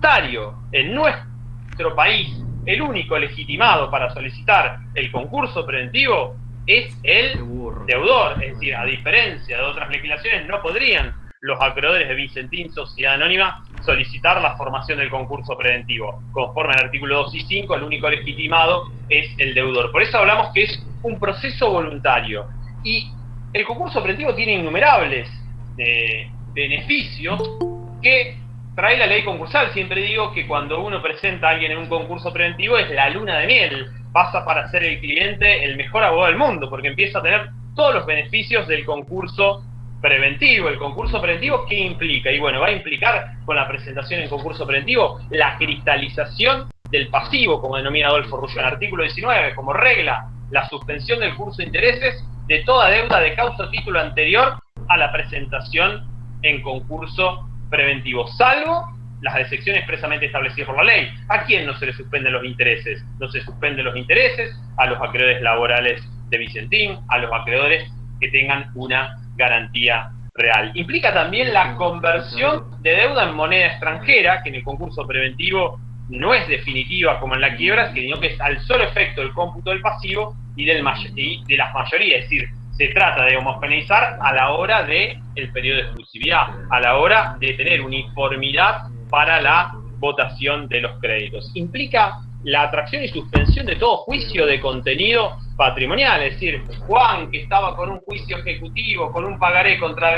voluntario. En nuestro país, el único legitimado para solicitar el concurso preventivo es el deudor. Es decir, a diferencia de otras legislaciones, no podrían los acreedores de Vicentín Sociedad Anónima solicitar la formación del concurso preventivo. Conforme al artículo 2 y 5, el único legitimado es el deudor. Por eso hablamos que es un proceso voluntario. Y el concurso preventivo tiene innumerables beneficios que trae la ley concursal. Siempre digo que cuando uno presenta a alguien en un concurso preventivo es la luna de miel. Pasa para ser el cliente el mejor abogado del mundo, porque empieza a tener todos los beneficios del concurso preventivo. El concurso preventivo, ¿qué implica? Y bueno, va a implicar con la presentación en concurso preventivo la cristalización del pasivo, como denomina Adolfo Ruggero en el artículo 19, como regla, la suspensión del curso de intereses de toda deuda de causa o título anterior a la presentación en concurso preventivo, salvo las excepciones expresamente establecidas por la ley. ¿A quién no se le suspenden los intereses? No se suspenden los intereses a los acreedores laborales de Vicentín, a los acreedores que tengan una garantía real. Implica también la conversión de deuda en moneda extranjera, que en el concurso preventivo no es definitiva como en la quiebra, sino que es al solo efecto del cómputo del pasivo y de las mayorías. Es decir, se trata de homogeneizar a la hora del periodo de exclusividad, a la hora de tener uniformidad para la votación de los créditos. Implica la atracción y suspensión de todo juicio de contenido patrimonial. Es decir, Juan, que estaba con un juicio ejecutivo, con un pagaré contra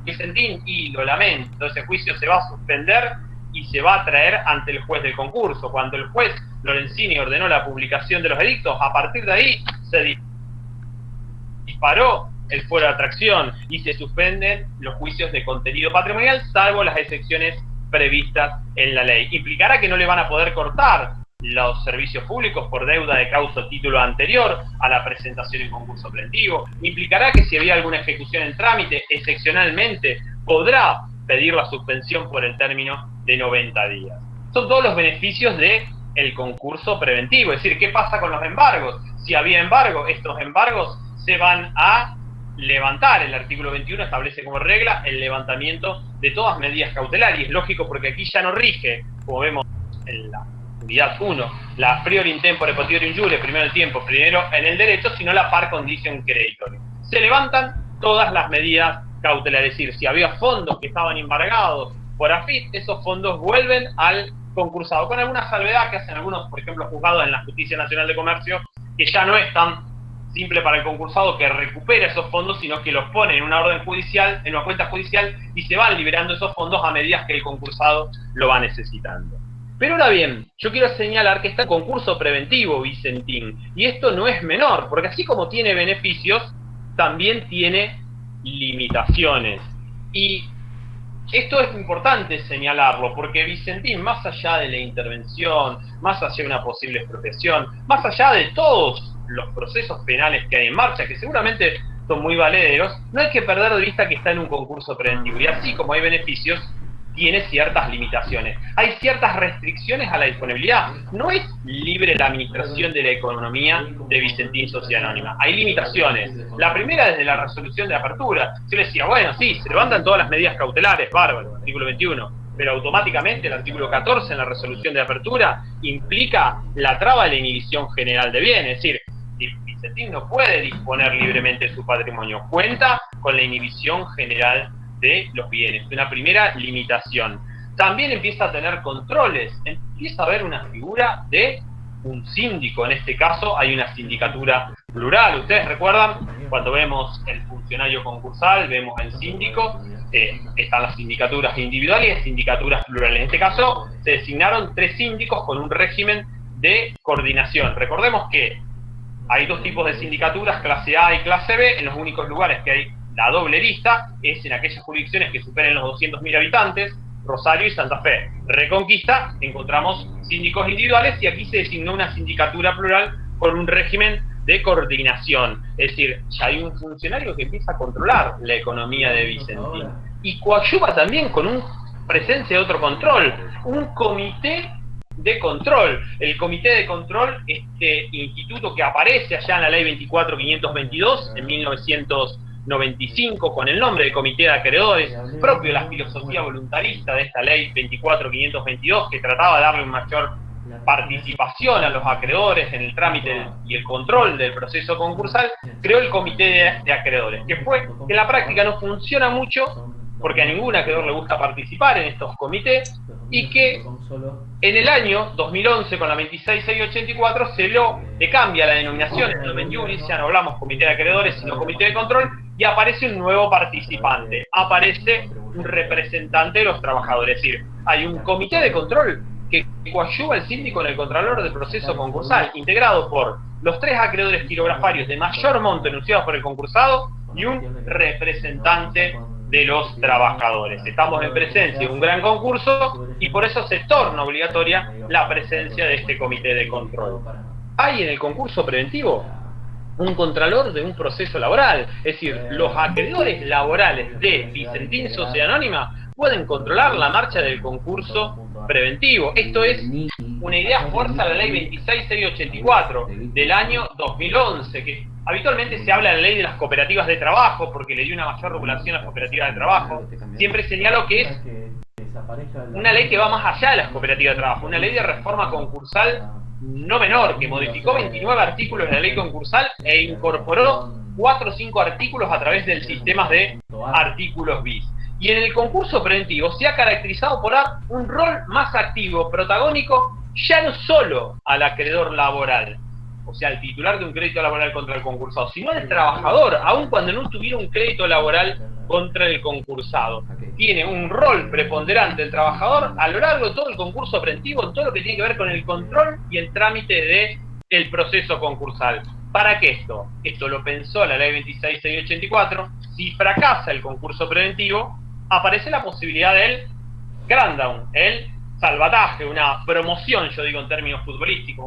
Vicentín, y lo lamento, ese juicio se va a suspender y se va a traer ante el juez del concurso. Cuando el juez Lorenzini ordenó la publicación de los edictos, a partir de ahí se disparó el fuero de atracción y se suspenden los juicios de contenido patrimonial, salvo las excepciones previstas en la ley. Implicará que no le van a poder cortar los servicios públicos por deuda de causa o título anterior a la presentación en concurso preventivo. Implicará que si había alguna ejecución en trámite, excepcionalmente podrá pedir la suspensión por el término de 90 días. Son todos los beneficios del concurso preventivo. Es decir, ¿qué pasa con los embargos? Si había embargo, estos embargos se van a levantar. El artículo 21 establece como regla el levantamiento de todas medidas cautelares, y es lógico porque aquí ya no rige, como vemos en la unidad 1, la priori in tempore potiori injurie, primero el tiempo, primero en el derecho, sino la par condicio creditor. Se levantan todas las medidas cautelares, es decir, si había fondos que estaban embargados por AFIP, esos fondos vuelven al concursado, con alguna salvedad que hacen algunos, por ejemplo, juzgados en la Justicia Nacional de Comercio, que ya no es tan simple para el concursado que recupera esos fondos, sino que los pone en una orden judicial, en una cuenta judicial, y se van liberando esos fondos a medida que el concursado lo va necesitando. Pero ahora bien, yo quiero señalar que está el concurso preventivo Vicentín, y esto no es menor, porque así como tiene beneficios, también tiene limitaciones. Y esto es importante señalarlo, porque Vicentín, más allá de la intervención, más allá de una posible expropiación, más allá de todos los procesos penales que hay en marcha, que seguramente son muy valederos, no hay que perder de vista que está en un concurso preventivo, y así como hay beneficios, tiene ciertas limitaciones. Hay ciertas restricciones a la disponibilidad. No es libre la administración de la economía de Vicentín Sociedad Anónima. Hay limitaciones. La primera desde la resolución de apertura. Yo le decía, bueno, sí, se levantan todas las medidas cautelares, bárbaro, artículo 21, pero automáticamente el artículo 14 en la resolución de apertura implica la traba de la inhibición general de bienes. Es decir, Vicentín no puede disponer libremente de su patrimonio. Cuenta con la inhibición general de los bienes, una primera limitación. También empieza a tener controles, empieza a haber una figura de un síndico. En este caso hay una sindicatura plural. Ustedes recuerdan, cuando vemos el funcionario concursal, vemos el síndico, están las sindicaturas individuales y sindicaturas plurales. En este caso se designaron 3 síndicos con un régimen de coordinación. Recordemos que hay 2 tipos de sindicaturas, clase A y clase B. En los únicos lugares que hay la doble lista es en aquellas jurisdicciones que superen los 200.000 habitantes, Rosario y Santa Fe. Reconquista, encontramos síndicos individuales, y aquí se designó una sindicatura plural con un régimen de coordinación. Es decir, ya hay un funcionario que empieza a controlar la economía de Vicentín. Y coadyuva también con una presencia de otro control, un comité de control. El comité de control, este instituto que aparece allá en la ley 24.522 en 1900 95 con el nombre de Comité de Acreedores, propio de la filosofía voluntarista de esta ley 24.522, que trataba de darle una mayor participación a los acreedores en el trámite y el control del proceso concursal, creó el Comité de Acreedores, que en la práctica no funciona mucho porque a ningún acreedor le gusta participar en estos comités, y que en el año 2011, con la 26684, le cambia la denominación en el 21 y ya no hablamos comité de acreedores, sino comité de control, y aparece un nuevo participante, aparece un representante de los trabajadores. Es decir, hay un comité de control que coadyuva al síndico en el contralor del proceso concursal, integrado por los 3 acreedores quirografarios de mayor monto enunciados por el concursado y un representante de los trabajadores. Estamos en presencia de un gran concurso y por eso se torna obligatoria la presencia de este comité de control. Hay en el concurso preventivo un contralor de un proceso laboral, es decir, los acreedores laborales de Vicentín Sociedad Anónima pueden controlar la marcha del concurso preventivo. Esto es una idea fuerza de la ley 26684 del año 2011, que habitualmente se habla de la ley de las cooperativas de trabajo, porque le dio una mayor regulación a las cooperativas de trabajo. Siempre señalo que es una ley que va más allá de las cooperativas de trabajo, una ley de reforma concursal no menor, que modificó 29 artículos de la ley concursal e incorporó 4 o 5 artículos a través del sistema de artículos bis. Y en el concurso preventivo se ha caracterizado por dar un rol más activo, protagónico, ya no solo al acreedor laboral, o sea, al titular de un crédito laboral contra el concursado, sino al trabajador, aun cuando no tuviera un crédito laboral contra el concursado. Tiene un rol preponderante el trabajador a lo largo de todo el concurso preventivo, en todo lo que tiene que ver con el control y el trámite del proceso concursal. ¿Para qué esto? Esto lo pensó la ley 26684. Si fracasa el concurso preventivo, aparece la posibilidad del grand down, el salvataje, una promoción, yo digo en términos futbolísticos,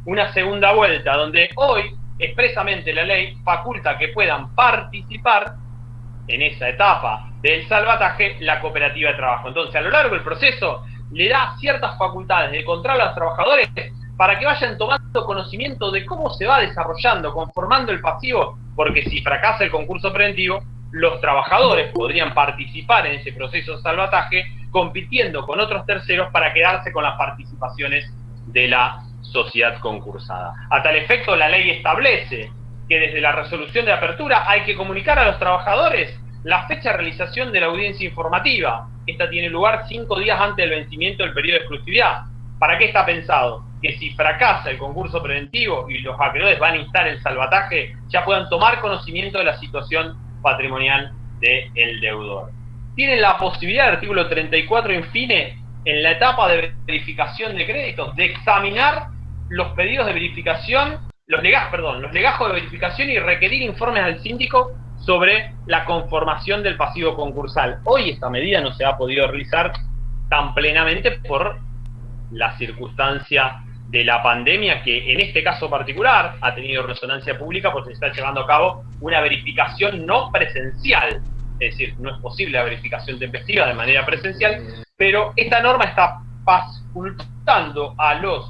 una segunda vuelta, donde hoy expresamente la ley faculta que puedan participar en esa etapa del salvataje la cooperativa de trabajo. Entonces, a lo largo del proceso, le da ciertas facultades de control a los trabajadores para que vayan tomando conocimiento de cómo se va desarrollando, conformando el pasivo, porque si fracasa el concurso preventivo, los trabajadores podrían participar en ese proceso de salvataje, compitiendo con otros terceros para quedarse con las participaciones de la sociedad concursada. A tal efecto, la ley establece que desde la resolución de apertura hay que comunicar a los trabajadores la fecha de realización de la audiencia informativa. Esta tiene lugar 5 días antes del vencimiento del periodo de exclusividad. ¿Para qué está pensado? Que si fracasa el concurso preventivo y los acreedores van a instar el salvataje, ya puedan tomar conocimiento de la situación patrimonial del deudor. Tienen la posibilidad, el artículo 34 infine, en la etapa de verificación de créditos, de examinar los pedidos de verificación, los legajos de verificación y requerir informes al síndico sobre la conformación del pasivo concursal. Hoy esta medida no se ha podido realizar tan plenamente por la circunstancia de la pandemia, que en este caso particular ha tenido resonancia pública porque se está llevando a cabo una verificación no presencial. Es decir, no es posible la verificación tempestiva de manera presencial, pero esta norma está facultando a los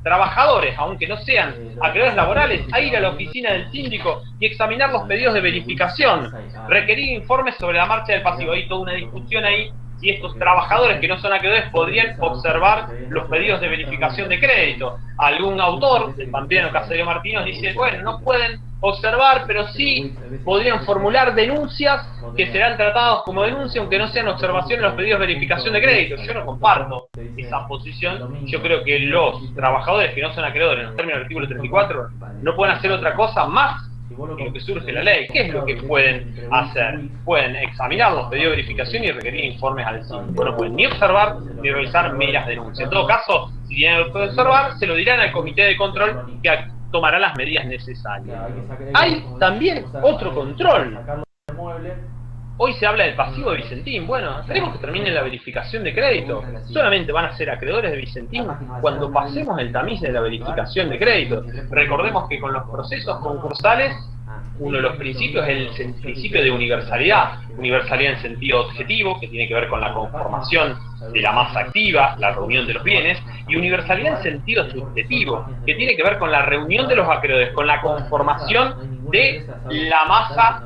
trabajadores, aunque no sean acreedores laborales, a ir a la oficina del síndico y examinar los pedidos de verificación, requerir informes sobre la marcha del pasivo. Hay toda una discusión ahí si estos trabajadores que no son acreedores podrían observar los pedidos de verificación de crédito. Algún autor, el pampeano Casario Martínez, dice, bueno, no pueden observar, pero sí podrían formular denuncias que serán tratados como denuncia, aunque no sean observaciones en los pedidos de verificación de crédito. Yo no comparto esa posición. Yo creo que los trabajadores que no son acreedores, en los términos del artículo 34, no pueden hacer otra cosa más en lo que surge la ley. ¿Qué es lo que pueden hacer? Pueden examinar los pedidos de verificación y requerir informes al síndico. No pueden ni observar ni realizar meras denuncias. En todo caso, si tienen algo que observar, se lo dirán al comité de control que tomará las medidas necesarias. Hay también otro control. Hoy se habla del pasivo de Vicentín. Bueno, esperemos que termine la verificación de crédito. Solamente van a ser acreedores de Vicentín cuando pasemos el tamiz de la verificación de crédito. Recordemos que con los procesos concursales, uno de los principios es el principio de universalidad. Universalidad en sentido objetivo, que tiene que ver con la conformación de la masa activa, la reunión de los bienes, y universalidad en sentido subjetivo, que tiene que ver con la reunión de los acreedores, con la conformación de la masa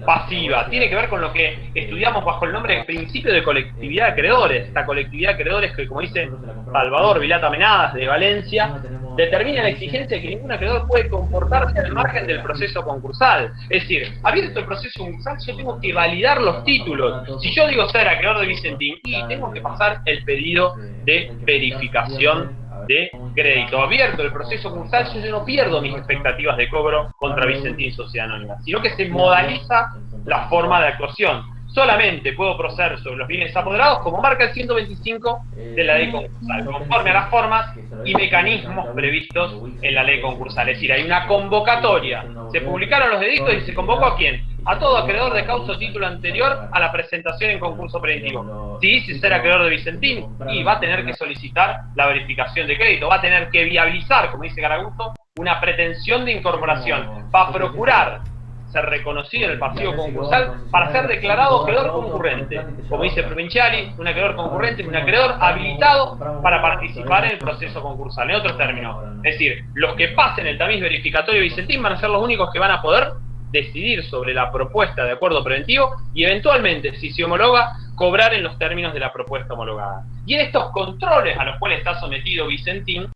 pasiva, tiene que ver con lo que estudiamos bajo el nombre de principio de colectividad de acreedores. Esta colectividad de acreedores que, como dice Salvador Vilata Menadas de Valencia, determina la exigencia de que ningún acreedor puede comportarse al margen del proceso concursal. Es decir, abierto el proceso concursal, yo tengo que validar los títulos. Si yo digo ser acreedor de Vicentín, y tengo que pasar el pedido de verificación de crédito. Abierto el proceso concursal, yo no pierdo mis expectativas de cobro contra Vicentín Sociedad Anónima, sino que se modaliza la forma de actuación. Solamente puedo proceder sobre los bienes apoderados como marca el 125 de la ley concursal, conforme a las formas y mecanismos previstos en la ley concursal. Es decir, hay una convocatoria. Se publicaron los edictos y se convocó ¿a quién? A todo acreedor de causa o título anterior a la presentación en concurso preventivo. Si dice ser acreedor de Vicentín, y va a tener que solicitar la verificación de crédito, va a tener que viabilizar, como dice Garagusto, una pretensión de incorporación, va a procurar ser reconocido en el pasivo concursal para ser declarado acreedor concurrente. Como dice Provinciali, un acreedor concurrente es un acreedor habilitado para participar en el proceso concursal. En otros términos, es decir, los que pasen el tamiz verificatorio de Vicentín van a ser los únicos que van a poder decidir sobre la propuesta de acuerdo preventivo y eventualmente, si se homologa, cobrar en los términos de la propuesta homologada. Y en estos controles a los cuales está sometido Vicentín,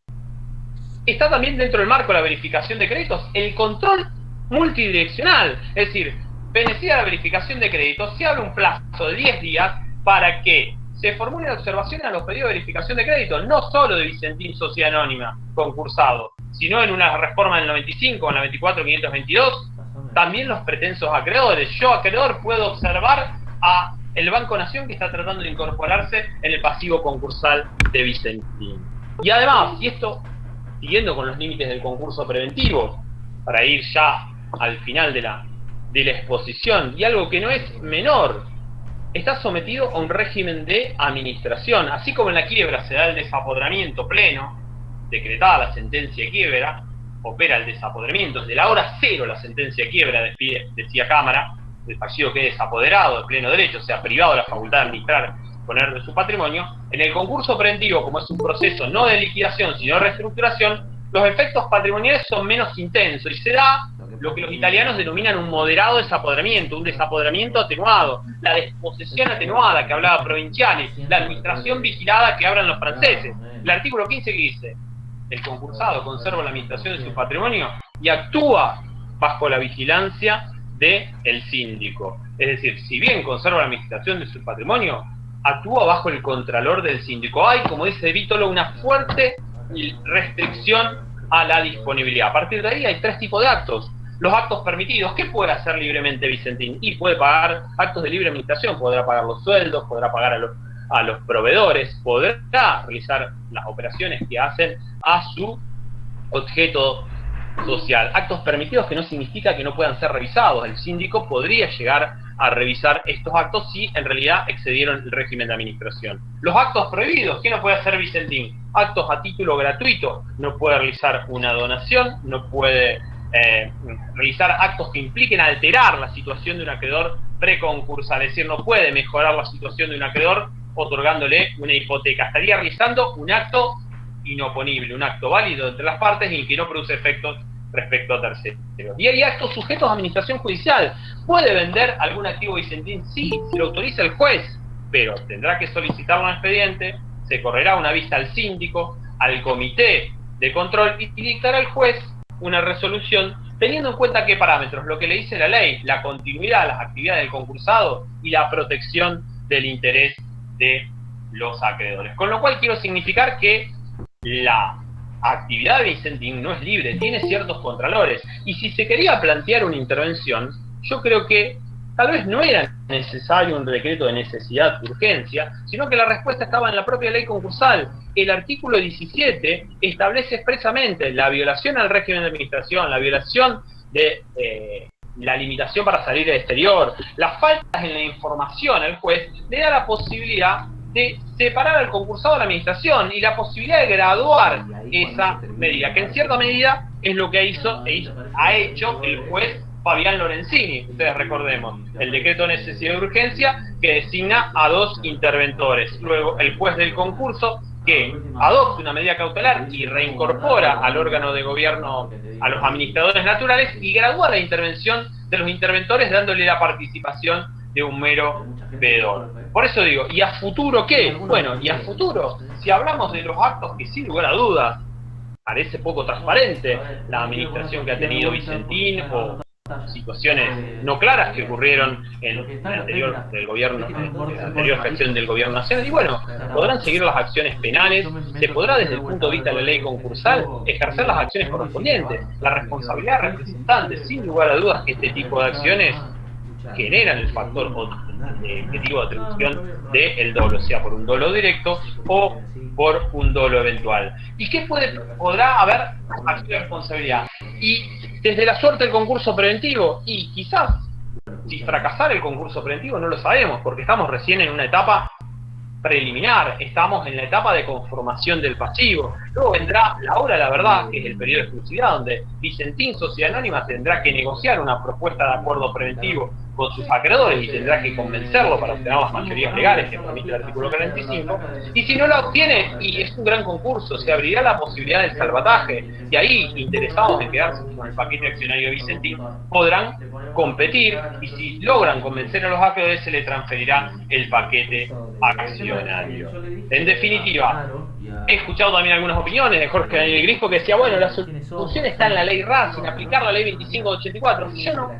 está también dentro del marco de la verificación de créditos el control multidireccional. Es decir, bendecida la verificación de créditos, se abre un plazo de 10 días para que se formulen observaciones a los pedidos de verificación de créditos, no solo de Vicentín Sociedad Anónima concursado, sino en una reforma del 95 o en la 24.522, también los pretensos acreedores. Yo, acreedor, puedo observar a el Banco Nación que está tratando de incorporarse en el pasivo concursal de Vicentín. Y además, y esto siguiendo con los límites del concurso preventivo, para ir ya al final de la exposición, y algo que no es menor, está sometido a un régimen de administración. Así como en la quiebra se da el desapoderamiento pleno, decretada la sentencia de quiebra, opera el desapoderamiento, desde la hora cero la sentencia de quiebra, decía Cámara, el fallido quede desapoderado de pleno derecho, o sea, privado de la facultad de administrar, poner de su patrimonio. En el concurso preventivo, como es un proceso no de liquidación, sino de reestructuración, los efectos patrimoniales son menos intensos y se da lo que los italianos denominan un moderado desapoderamiento, un desapoderamiento atenuado, la desposesión atenuada que hablaba Provinciali, la administración vigilada que hablan los franceses. El artículo 15 que dice: el concursado conserva la administración de su patrimonio y actúa bajo la vigilancia del síndico. Es decir, si bien conserva la administración de su patrimonio, actúa bajo el contralor del síndico. Hay, como dice Vítolo, una fuerte restricción a la disponibilidad. A partir de ahí hay tres tipos de actos. Los actos permitidos. ¿Qué puede hacer libremente Vicentín? Y puede pagar actos de libre administración, podrá pagar los sueldos, podrá pagar a los proveedores, podrá realizar las operaciones que hacen a su objeto social. Actos permitidos que no significa que no puedan ser revisados. El síndico podría llegar a revisar estos actos si en realidad excedieron el régimen de administración. Los actos prohibidos. ¿Qué no puede hacer Vicentín? Actos a título gratuito. No puede realizar una donación, no puede realizar actos que impliquen alterar la situación de un acreedor preconcursal. Es decir, no puede mejorar la situación de un acreedor otorgándole una hipoteca. Estaría realizando un acto inoponible, un acto válido entre las partes y que no produce efectos respecto a terceros. Y hay actos sujetos a administración judicial. ¿Puede vender algún activo Vicentín? Sí, se lo autoriza el juez, pero tendrá que solicitarlo en expediente, se correrá una vista al síndico, al comité de control y dictará el juez una resolución teniendo en cuenta qué parámetros, lo que le dice la ley, la continuidad de las actividades del concursado y la protección del interés de los acreedores. Con lo cual quiero significar que la actividad de Vicentín no es libre, tiene ciertos contralores, y si se quería plantear una intervención, yo creo que tal vez no era necesario un decreto de necesidad de urgencia, sino que la respuesta estaba en la propia ley concursal. El artículo 17 establece expresamente la violación al régimen de administración, la violación de la limitación para salir al exterior, las faltas en la información al juez, le da la posibilidad de separar al concursado de la administración y la posibilidad de graduar esa medida, que en cierta medida es lo que ha hecho el juez Fabián Lorenzini. Ustedes recordemos, el decreto de necesidad de urgencia que designa a 2 interventores. Luego el juez del concurso que adopta una medida cautelar y reincorpora al órgano de gobierno a los administradores naturales y gradúa la intervención de los interventores dándole la participación de un mero veedor. Por eso digo, ¿y a futuro qué? Bueno, y a futuro, si hablamos de los actos que sin lugar a dudas parece poco transparente la administración que ha tenido Vicentín o situaciones no claras que ocurrieron en la anterior del gobierno, en la anterior gestión del gobierno nacional, y bueno, podrán seguir las acciones penales, se podrá desde el punto de vista de la ley concursal ejercer las acciones correspondientes, la responsabilidad representante, sin lugar a dudas que este tipo de acciones generan el factor objetivo de atribución del dolo, sea por un dolo directo o por un dolo eventual. ¿Y qué podrá haber acción de responsabilidad? Y desde la suerte del concurso preventivo, y quizás si fracasara el concurso preventivo no lo sabemos, porque estamos recién en una etapa preliminar, estamos en la etapa de conformación del pasivo. Luego vendrá la hora de la verdad, que es el periodo de exclusividad, donde Vicentín Sociedad Anónima tendrá que negociar una propuesta de acuerdo preventivo con sus acreedores y tendrá que convencerlo para obtener las mayorías legales que permite el artículo 45, y si no la obtiene, y es un gran concurso, se abrirá la posibilidad del salvataje, y ahí, interesados en quedarse con el paquete accionario de Vicentín, podrán competir, y si logran convencer a los acreedores, se le transferirá el paquete accionario. En definitiva, he escuchado también algunas opiniones de Jorge Daniel Grisco que decía, bueno, la solución está en la ley Racing, aplicar la ley 2584. Yo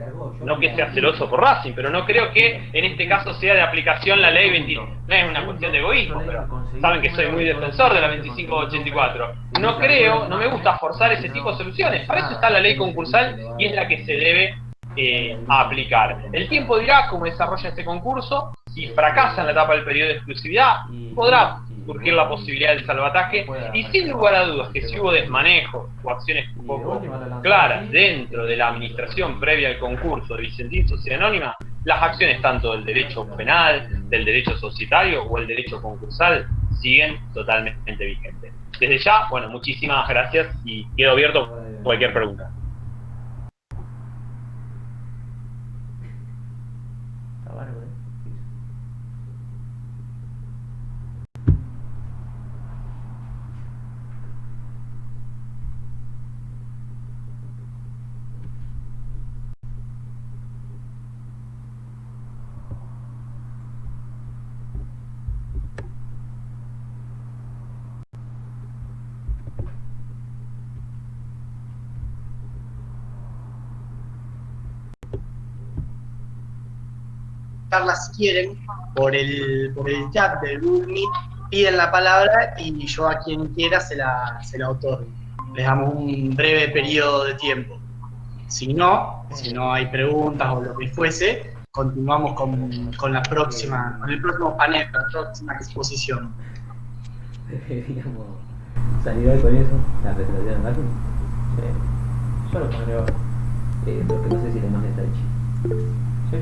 no que sea celoso por Racing, pero no creo que en este caso sea de aplicación la ley 25. No es una cuestión de egoísmo, pero saben que soy muy defensor de la 2584. No creo, no me gusta forzar ese tipo de soluciones. Para eso está la ley concursal y es la que se debe aplicar. El tiempo dirá cómo desarrolla este concurso. Si fracasa en la etapa del periodo de exclusividad, podrá surgir la posibilidad del salvataje, y sin lugar a dudas que si hubo desmanejo o acciones un poco claras dentro de la administración previa al concurso de Vicentín Sociedad Anónima, las acciones tanto del derecho penal, del derecho societario o el derecho concursal siguen totalmente vigentes. Desde ya, bueno, muchísimas gracias y quedo abierto a cualquier pregunta. Si quieren, por el chat del Google Meet, piden la palabra y yo a quien quiera se la otorgo. Les damos un breve periodo de tiempo. Si no hay preguntas o lo que fuese, continuamos con el próximo panel, la próxima exposición. Deberíamos salir hoy con eso, la presentación de Martín. Yo lo pondré porque no sé si la imagen está hecha. Sí.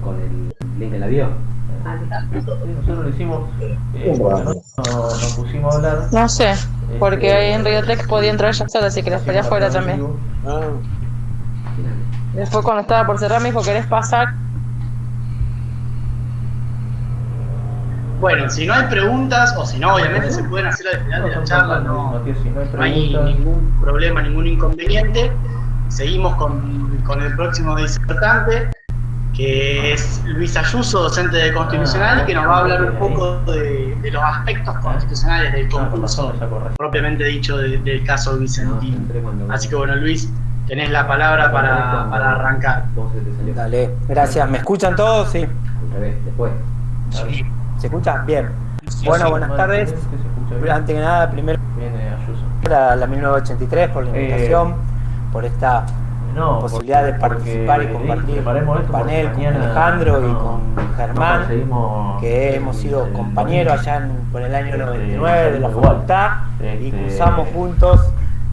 Con el link en la bio. Sí, nosotros lo hicimos, nos pusimos a hablar. No sé, porque ahí en Riotech podía entrar ya sola, así que la esperé afuera también. Después cuando estaba por cerrar me dijo, ¿querés pasar? Bueno, si no hay preguntas, o si no, obviamente se pueden hacer al final de la charla, no hay ningún problema, ningún inconveniente. Seguimos con el próximo disertante, que es Luis Ayuso, docente de Constitucional, que nos va a hablar un poco de los aspectos constitucionales del concurso, propiamente dicho del caso Vicentín. Así que bueno, Luis, tenés la palabra para arrancar. Dale, gracias. ¿Me escuchan todos? Sí. Después. Sí. ¿Se escucha? Bien. Bueno, buenas tardes. Antes que nada, primero la 1983 por la invitación, por esta posibilidad de participar y compartir el panel con Alejandro y con Germán, que hemos sido compañeros allá por el año 99 de la facultad y cursamos juntos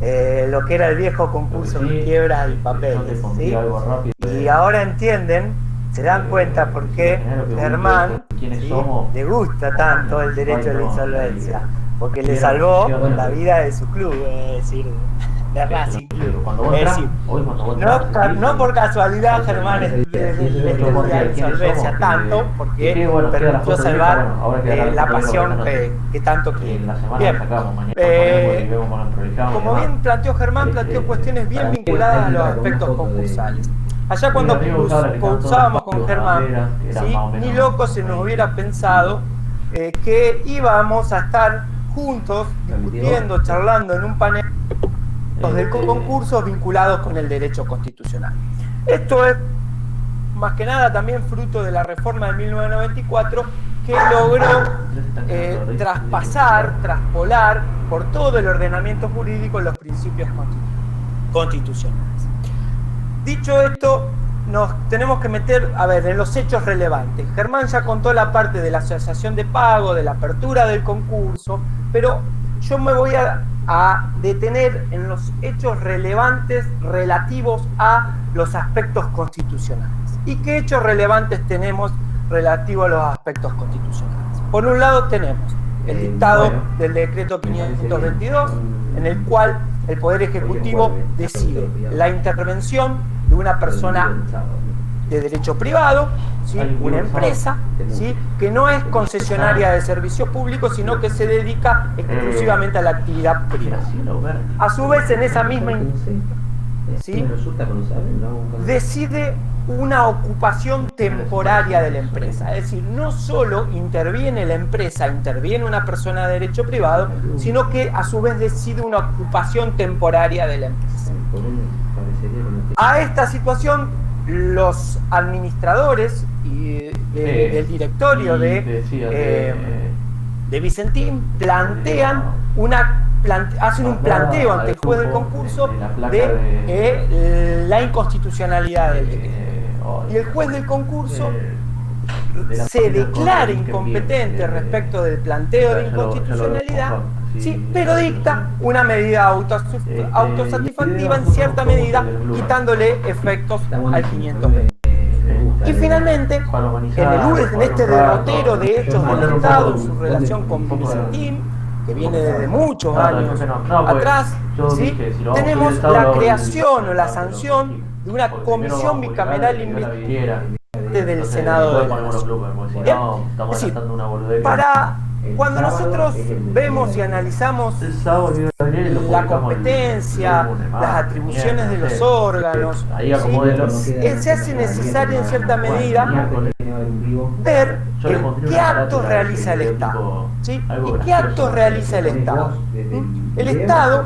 lo que era el viejo concurso de quiebras y papeles, ¿sí? Y ahora entienden, se dan cuenta por qué Germán, ¿sí?, le gusta tanto el derecho de la insolvencia, porque le salvó la vida de su club, es decir, de Racing. Es decir, no por casualidad Germán estudia la insolvencia tanto, porque permitió salvar la pasión que tanto quiere. Bien, como bien planteó Germán, planteó cuestiones bien vinculadas a los aspectos concursales. allá cuando cursábamos con Germán, ¿sí? Ni loco se nos hubiera pensado que íbamos a estar juntos discutiendo, charlando en un panel del concurso vinculados con el derecho constitucional. Esto es más que nada también fruto de la reforma de 1994 que logró traspolar por todo el ordenamiento jurídico los principios constitucionales. Dicho esto, nos tenemos que meter, en los hechos relevantes. Germán ya contó la parte de la asociación de pago, de la apertura del concurso, pero yo me voy a detener en los hechos relevantes relativos a los aspectos constitucionales. ¿Y qué hechos relevantes tenemos relativos a los aspectos constitucionales? Por un lado tenemos el dictado del decreto 522, en el cual el Poder Ejecutivo decide la intervención de una persona de derecho privado, ¿sí? Una empresa, ¿sí? Que no es concesionaria de servicios públicos, sino que se dedica exclusivamente a la actividad privada. A su vez, en esa misma, ¿sí? Decide una ocupación temporaria de la empresa, es decir, no solo interviene la empresa, interviene una persona de derecho privado, sino que a su vez decide una ocupación temporaria de la empresa. A esta situación, los administradores y del directorio de Vicentín hacen un planteo ante el juez del concurso de la inconstitucionalidad del decreto. Y el juez del concurso se declara incompetente respecto del planteo de inconstitucionalidad, sí, pero dicta una medida autosatisfactiva en cierta medida, quitándole efectos al 520. Y finalmente, en este derrotero de hechos del Estado en su relación con Vicentín, que viene desde muchos años atrás, ¿sí? Tenemos la creación o la sanción de una comisión bicameral independiente del Senado de la Nación. Es decir, cuando nosotros vemos y analizamos la competencia, las atribuciones de los órganos, ¿sí? Se hace necesario en cierta medida ver qué actos realiza el Estado, ¿sí? ¿Y qué actos realiza el Estado? El Estado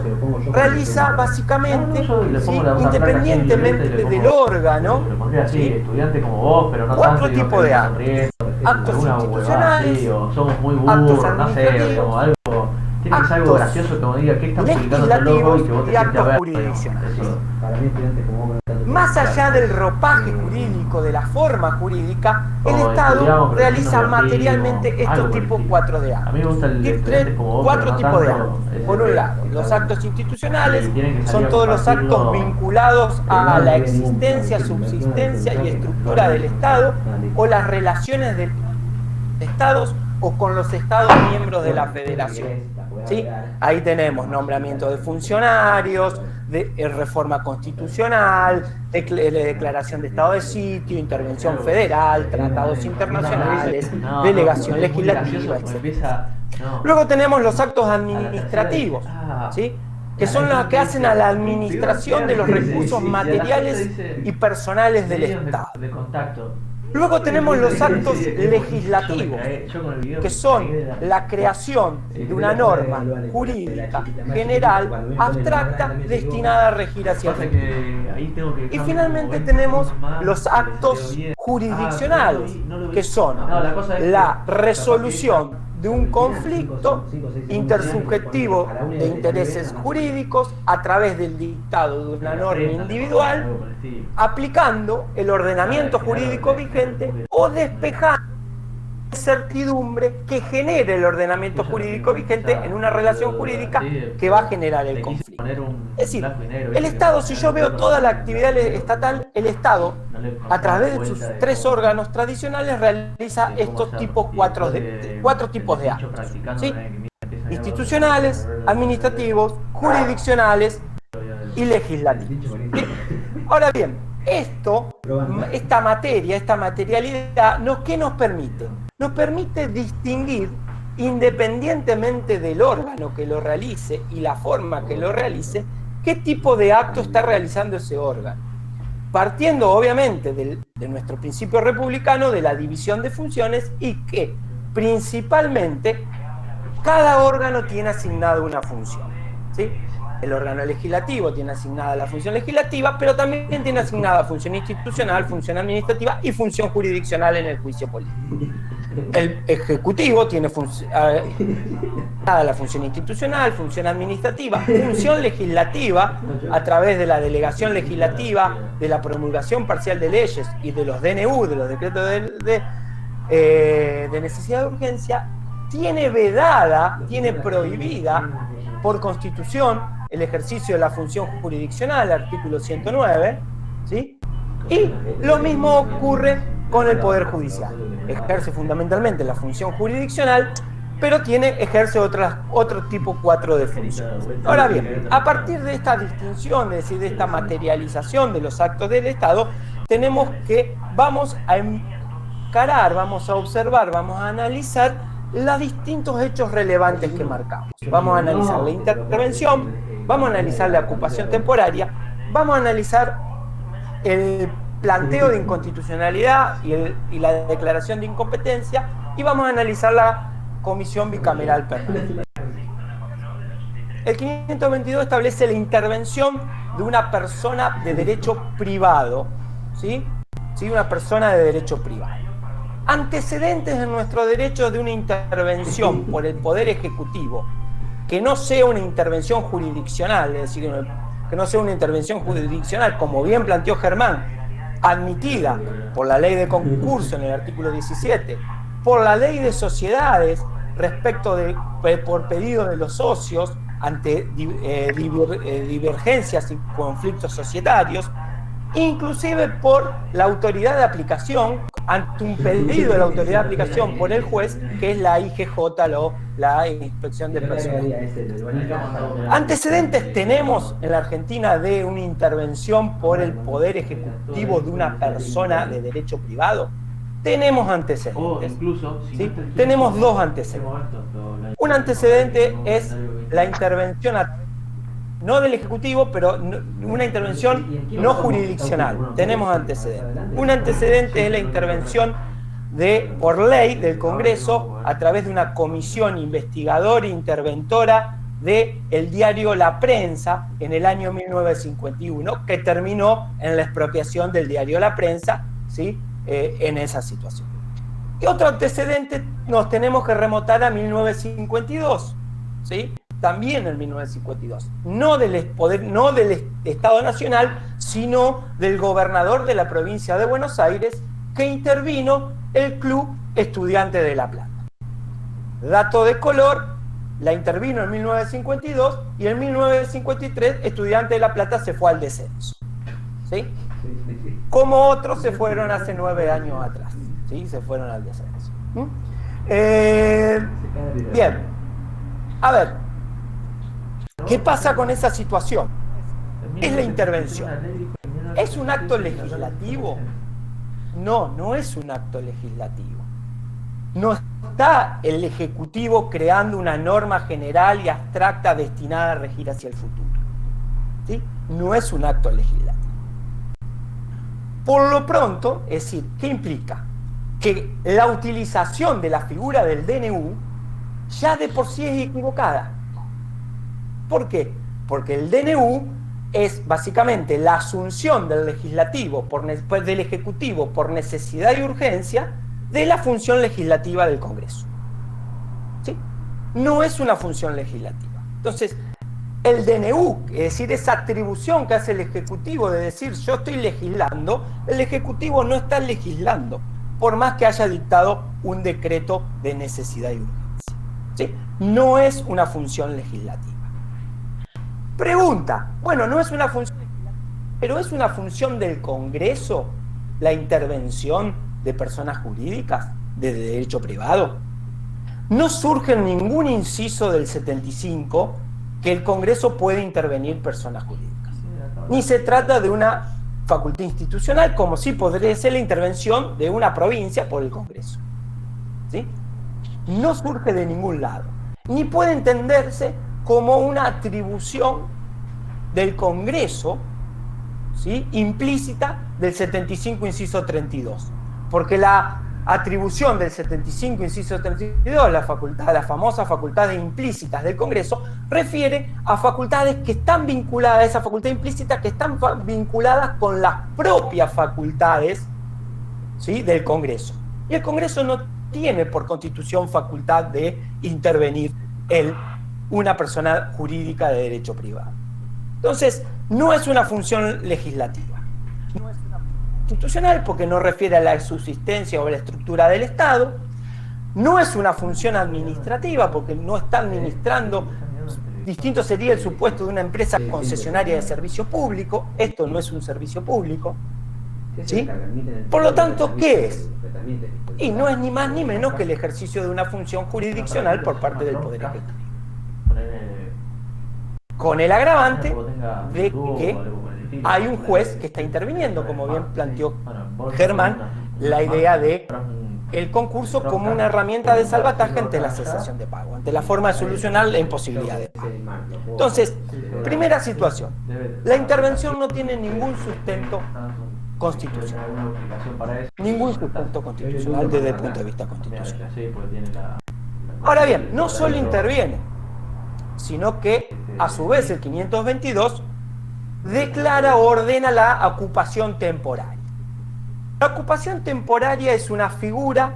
realiza básicamente, ¿sí? Independientemente del órgano, ¿sí? 4 tipos de actos. Actos institucionales, actos administrativos, actos legislativos y actos jurisdiccionales. Más allá del ropaje jurídico, de la forma jurídica, el Estado realiza materialmente estos tipos 4 de actos. 4 tipos de actos. Por un lado, los actos institucionales son todos los actos vinculados a la existencia, subsistencia y estructura del Estado o las relaciones de Estados o con los Estados miembros de la Federación. ¿Sí? Ahí tenemos nombramiento de funcionarios, reforma constitucional, declaración de estado de sitio, intervención federal, tratados internacionales, delegación legislativa, etc. Luego tenemos los actos administrativos, ¿sí? Que son los que hacen a la administración de los recursos materiales y personales del Estado. Luego tenemos los actos legislativos, que son la creación de una norma jurídica general, abstracta, destinada a regir hacia el futuro. Y finalmente tenemos los actos jurisdiccionales, que son la resolución de un conflicto intersubjetivo de intereses jurídicos a través del dictado de una norma individual, aplicando el ordenamiento jurídico vigente o despejando la incertidumbre que genere el ordenamiento jurídico vigente en una relación jurídica que va a generar el conflicto. Es decir, el Estado, si yo veo toda la actividad estatal, el Estado, a través de sus 3 órganos tradicionales, realiza estos tipos 4 tipos de actos, ¿sí? Institucionales, administrativos, jurisdiccionales y legislativos. Ahora bien, esta materialidad, ¿qué nos permite? Nos permite distinguir, independientemente del órgano que lo realice y la forma que lo realice, qué tipo de acto está realizando ese órgano. partiendo obviamente de nuestro principio republicano de la división de funciones y que principalmente cada órgano tiene asignada una función, ¿sí? El órgano legislativo tiene asignada la función legislativa, pero también tiene asignada función institucional, función administrativa y función jurisdiccional en el juicio político. El Ejecutivo tiene la función institucional, función administrativa, función legislativa a través de la delegación legislativa, de la promulgación parcial de leyes y de los DNU, de los decretos de necesidad de urgencia. Tiene vedada, tiene prohibida por Constitución el ejercicio de la función jurisdiccional, artículo 109, ¿sí? Y lo mismo ocurre con el Poder Judicial. Ejerce fundamentalmente la función jurisdiccional, pero ejerce otro tipo 4 de funciones. Ahora bien, a partir de esta distinción, es decir, de esta materialización de los actos del Estado, vamos a encarar, vamos a observar, vamos a analizar los distintos hechos relevantes que marcamos. Vamos a analizar la intervención, vamos a analizar la ocupación temporaria, vamos a analizar el planteo de inconstitucionalidad y la declaración de incompetencia, y vamos a analizar la comisión bicameral permanente. El 522 establece la intervención de una persona de derecho privado, ¿sí? Una persona de derecho privado. Antecedentes en nuestro derecho de una intervención por el Poder Ejecutivo, que no sea una intervención jurisdiccional, es decir, que no sea una intervención jurisdiccional, como bien planteó Germán, admitida por la ley de concurso en el artículo 17, por la ley de sociedades por pedido de los socios ante divergencias y conflictos societarios, inclusive por la autoridad de aplicación, ante un pedido de la autoridad de aplicación por el juez, que es la IGJ, la Inspección de Personal. ¿Antecedentes tenemos en la Argentina de una intervención por el Poder Ejecutivo de una persona de derecho privado? Tenemos antecedentes. ¿Sí? Tenemos dos antecedentes. Un antecedente es la intervención no del Ejecutivo, pero una intervención no jurisdiccional. Tenemos antecedentes. Un antecedente es la intervención por ley del Congreso a través de una comisión investigadora e interventora del diario La Prensa en el año 1951, que terminó en la expropiación del diario La Prensa, ¿sí? En esa situación. Y otro antecedente nos tenemos que remontar a 1952, ¿sí? También en 1952, no del Estado Nacional, sino del gobernador de la provincia de Buenos Aires, que intervino el Club Estudiante de La Plata. Dato de color, la intervino en 1952 y en 1953 Estudiante de La Plata se fue al descenso, ¿sí? Como otros se fueron hace 9 años atrás, ¿sí? Se fueron al descenso. Bien, a ver, ¿qué pasa con esa situación? Es la intervención. ¿Es un acto legislativo? No, no es un acto legislativo. No está el Ejecutivo creando una norma general y abstracta destinada a regir hacia el futuro, ¿sí? No es un acto legislativo. Por lo pronto, es decir, ¿qué implica? Que la utilización de la figura del DNU ya de por sí es equivocada. ¿Por qué? Porque el DNU es básicamente la asunción del legislativo, del Ejecutivo, por necesidad y urgencia, de la función legislativa del Congreso, ¿sí? No es una función legislativa. Entonces, el DNU, es decir, esa atribución que hace el Ejecutivo de decir yo estoy legislando, el Ejecutivo no está legislando, por más que haya dictado un decreto de necesidad y urgencia, ¿sí? No es una función legislativa. Pregunta, bueno, no es una función legislativa, pero es una función del Congreso la intervención de personas jurídicas de derecho privado. No surge en ningún inciso del 75 que el Congreso puede intervenir personas jurídicas. Ni se trata de una facultad institucional, como sí podría ser la intervención de una provincia por el Congreso, ¿sí? No surge de ningún lado, ni puede entenderse como una atribución del Congreso, ¿sí?, implícita del 75, inciso 32. Porque la atribución del 75, inciso 32, las famosas facultades implícitas del Congreso, refiere a facultades que están vinculadas, esa facultad implícita que están vinculadas con las propias facultades, ¿sí?, del Congreso. Y el Congreso no tiene por constitución facultad de intervenir en una persona jurídica de derecho privado. Entonces, no es una función legislativa, no es una función constitucional porque no refiere a la subsistencia o a la estructura del Estado, no es una función administrativa porque no está administrando, distinto sería el supuesto de una empresa concesionaria de servicio público, esto no es un servicio público, ¿sí? Por lo tanto, ¿qué es? Y no es ni más ni menos que el ejercicio de una función jurisdiccional por parte del Poder Ejecutivo. Con el agravante de que hay un juez que está interviniendo, como bien planteó Germán, la idea de el concurso como una herramienta de salvataje ante la cesación de pago, ante la forma de solucionar la imposibilidad de pago. Entonces, primera situación, la intervención no tiene ningún sustento constitucional. Ningún sustento constitucional desde el punto de vista constitucional. Ahora bien, no solo interviene, sino que a su vez el 522 declara o ordena la ocupación temporaria. La ocupación temporaria es una figura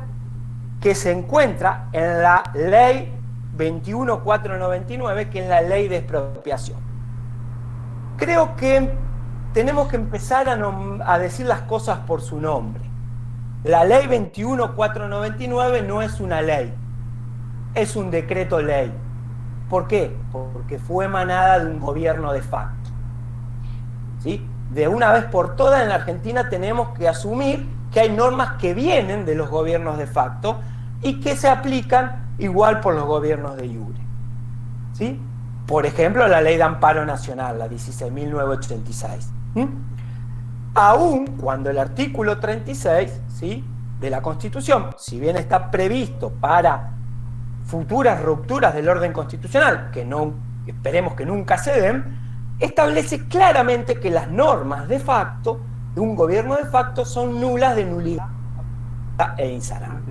que se encuentra en la ley 21.499, que es la ley de expropiación. Creo que tenemos que empezar a decir las cosas por su nombre. La ley 21.499 no es una ley, es un decreto ley. ¿Por qué? Porque fue emanada de un gobierno de facto. ¿Sí? De una vez por todas en la Argentina tenemos que asumir que hay normas que vienen de los gobiernos de facto y que se aplican igual por los gobiernos de iure. ¿Sí? Por ejemplo, la Ley de Amparo Nacional, la 16.986. Aún cuando el artículo 36, ¿sí?, de la Constitución, si bien está previsto para futuras rupturas del orden constitucional, que no esperemos que nunca se den, establece claramente que las normas de facto de un gobierno de facto son nulas de nulidad e insanables.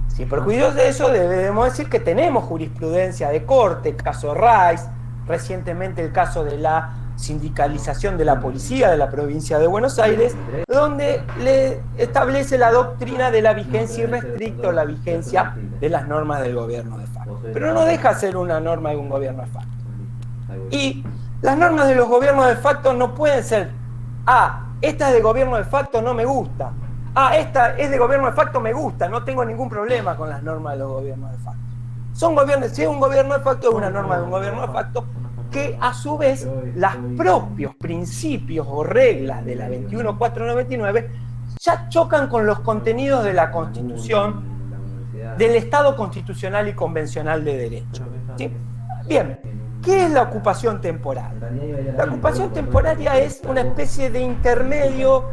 Sin perjuicio de eso, debemos decir que tenemos jurisprudencia de corte, caso Rice, recientemente el caso de la sindicalización de la policía de la provincia de Buenos Aires, donde le establece la doctrina de la vigencia irrestricta o la vigencia de las normas del gobierno de facto. Pero no deja de ser una norma de un gobierno de facto. Y las normas de los gobiernos de facto no pueden ser, esta es de gobierno de facto, no me gusta. Esta es de gobierno de facto, me gusta, no tengo ningún problema con las normas de los gobiernos de facto. Si es un gobierno de facto, es una norma de un gobierno de facto que a su vez los propios principios o reglas de la 21.499 ya chocan con los contenidos de la Constitución, del Estado constitucional y convencional de derecho. ¿Sí? Bien, ¿qué es la ocupación temporal? La ocupación temporaria es una especie de intermedio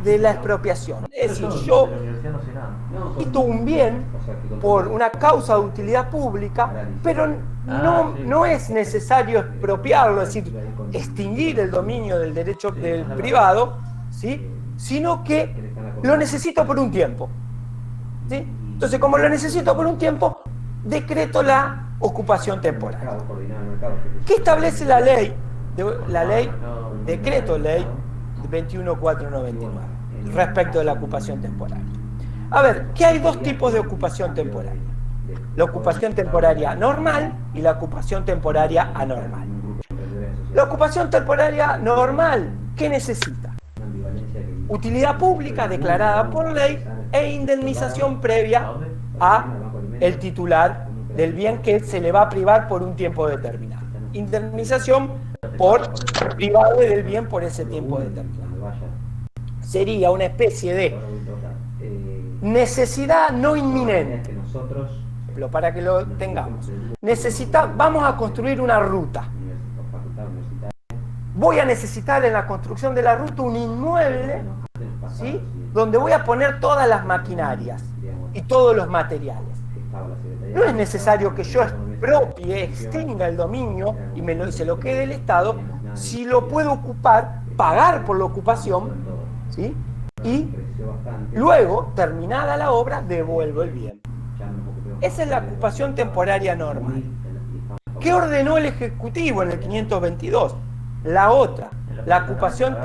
de la expropiación. Es decir, yo quito un bien por una causa de utilidad pública, pero no es necesario expropiarlo, es decir, extinguir el dominio del derecho del privado, ¿sí?, sino que lo necesito por un tiempo. ¿Sí? Entonces, como lo necesito por un tiempo, decreto la ocupación temporal. ¿Qué establece la ley? Decreto ley 21.499 respecto de la ocupación temporal. A ver, que hay dos tipos de ocupación temporaria: la ocupación temporaria normal y la ocupación temporaria anormal. La ocupación temporaria normal, ¿qué necesita? Utilidad pública declarada por ley e indemnización previa a el titular del bien que se le va a privar por un tiempo determinado. Indemnización por privado del bien por ese tiempo determinado. Sería una especie de necesidad no inminente. Para que lo tengamos. Vamos a construir una ruta. Voy a necesitar en la construcción de la ruta un inmueble, ¿sí?, donde voy a poner todas las maquinarias y todos los materiales. No es necesario que yo expropie, extinga el dominio y se lo quede el Estado, si lo puedo ocupar pagar por la ocupación, ¿sí? Y luego, terminada la obra, devuelvo el bien. Esa es la ocupación temporaria normal. ¿Qué ordenó el Ejecutivo en el 522? La otra, la ocupación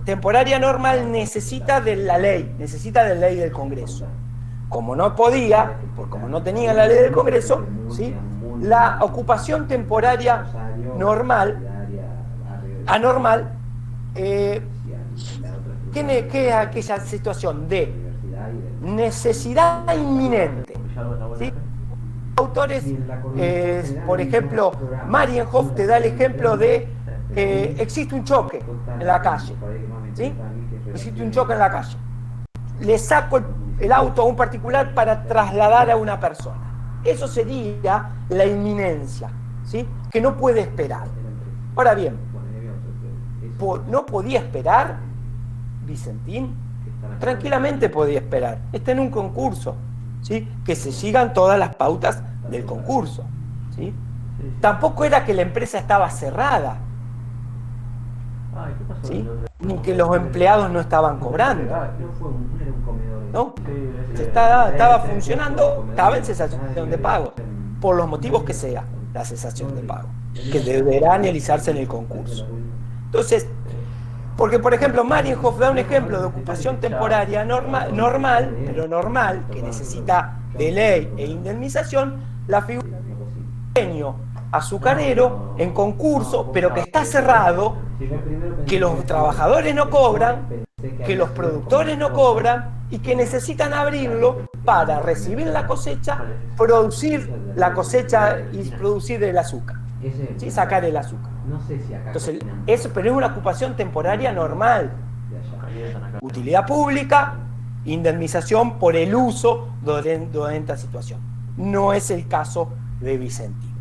temporaria normal necesita de la ley, necesita de la ley del Congreso. Como no podía, como no tenía la ley del Congreso, ¿sí? La ocupación temporaria anormal, ¿qué es aquella situación de necesidad inminente? ¿Sí? Autores, por ejemplo, Marienhof te da el ejemplo de existe un choque en la calle, ¿sí? Existe un choque en la calle. Le saco el auto a un particular para trasladar a una persona. Eso sería la inminencia, ¿sí? Que no puede esperar. Ahora bien, ¿no podía esperar Vicentín? Tranquilamente podía esperar. Está en un concurso, ¿sí? Que se sigan todas las pautas del concurso, ¿sí? Tampoco era que la empresa estaba cerrada, ¿sí? Ni que los empleados no estaban cobrando, ¿no? Estaba funcionando, estaba en cesación de pago, por los motivos que sea la cesación de pago, que deberá analizarse en el concurso. Entonces, porque por ejemplo Marienhof da un ejemplo de ocupación temporaria normal, que necesita de ley e indemnización, la figura de ingenio azucarero en concurso, pero que está cerrado, que los trabajadores no cobran, que los productores no cobran y que necesitan abrirlo para recibir la cosecha, producir la cosecha y producir el azúcar, ¿sí? Sacar el azúcar. Entonces, eso, pero es una ocupación temporaria normal. Utilidad pública, indemnización por el uso de esta situación. No es el caso de Vicentín.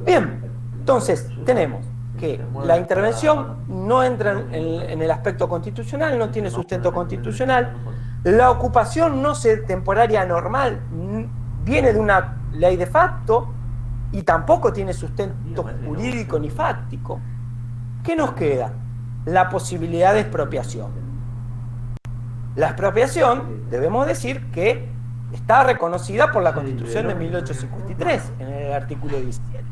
Bien, entonces tenemos que la intervención no entra en el aspecto constitucional, no tiene sustento constitucional. La ocupación temporaria normal viene de una ley de facto y tampoco tiene sustento jurídico ni fáctico. ¿Qué nos queda? La posibilidad de expropiación. La expropiación, debemos decir que está reconocida por la Constitución de 1853, en el artículo 17.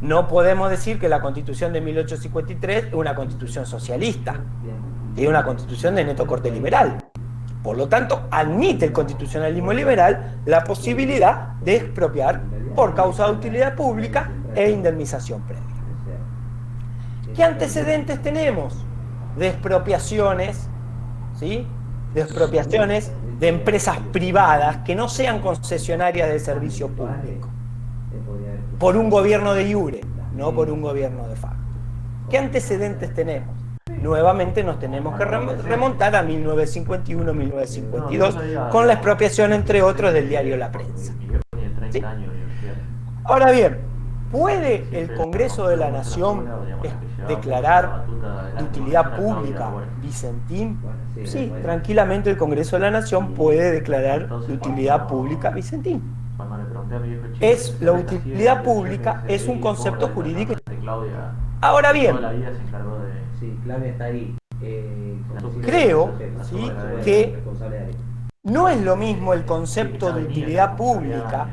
No podemos decir que la Constitución de 1853 es una Constitución socialista, es una Constitución de neto corte liberal. Por lo tanto, admite el constitucionalismo liberal la posibilidad de expropiar por causa de utilidad pública e indemnización previa. ¿Qué antecedentes tenemos de expropiaciones, ¿sí? De expropiaciones de empresas privadas que no sean concesionarias del servicio público? Por un gobierno de iure, no por un gobierno de facto. ¿Qué antecedentes tenemos? Nuevamente nos tenemos que remontar a 1951-1952 con la expropiación, entre otros, del diario La Prensa. ¿Sí? Ahora bien, ¿puede el Congreso de la Nación declarar de utilidad pública Vicentín? Sí, tranquilamente el Congreso de la Nación puede declarar de utilidad pública Vicentín. La utilidad pública es un concepto jurídico. Ahora bien, creo, ¿sí?, que no es lo mismo el concepto de utilidad pública,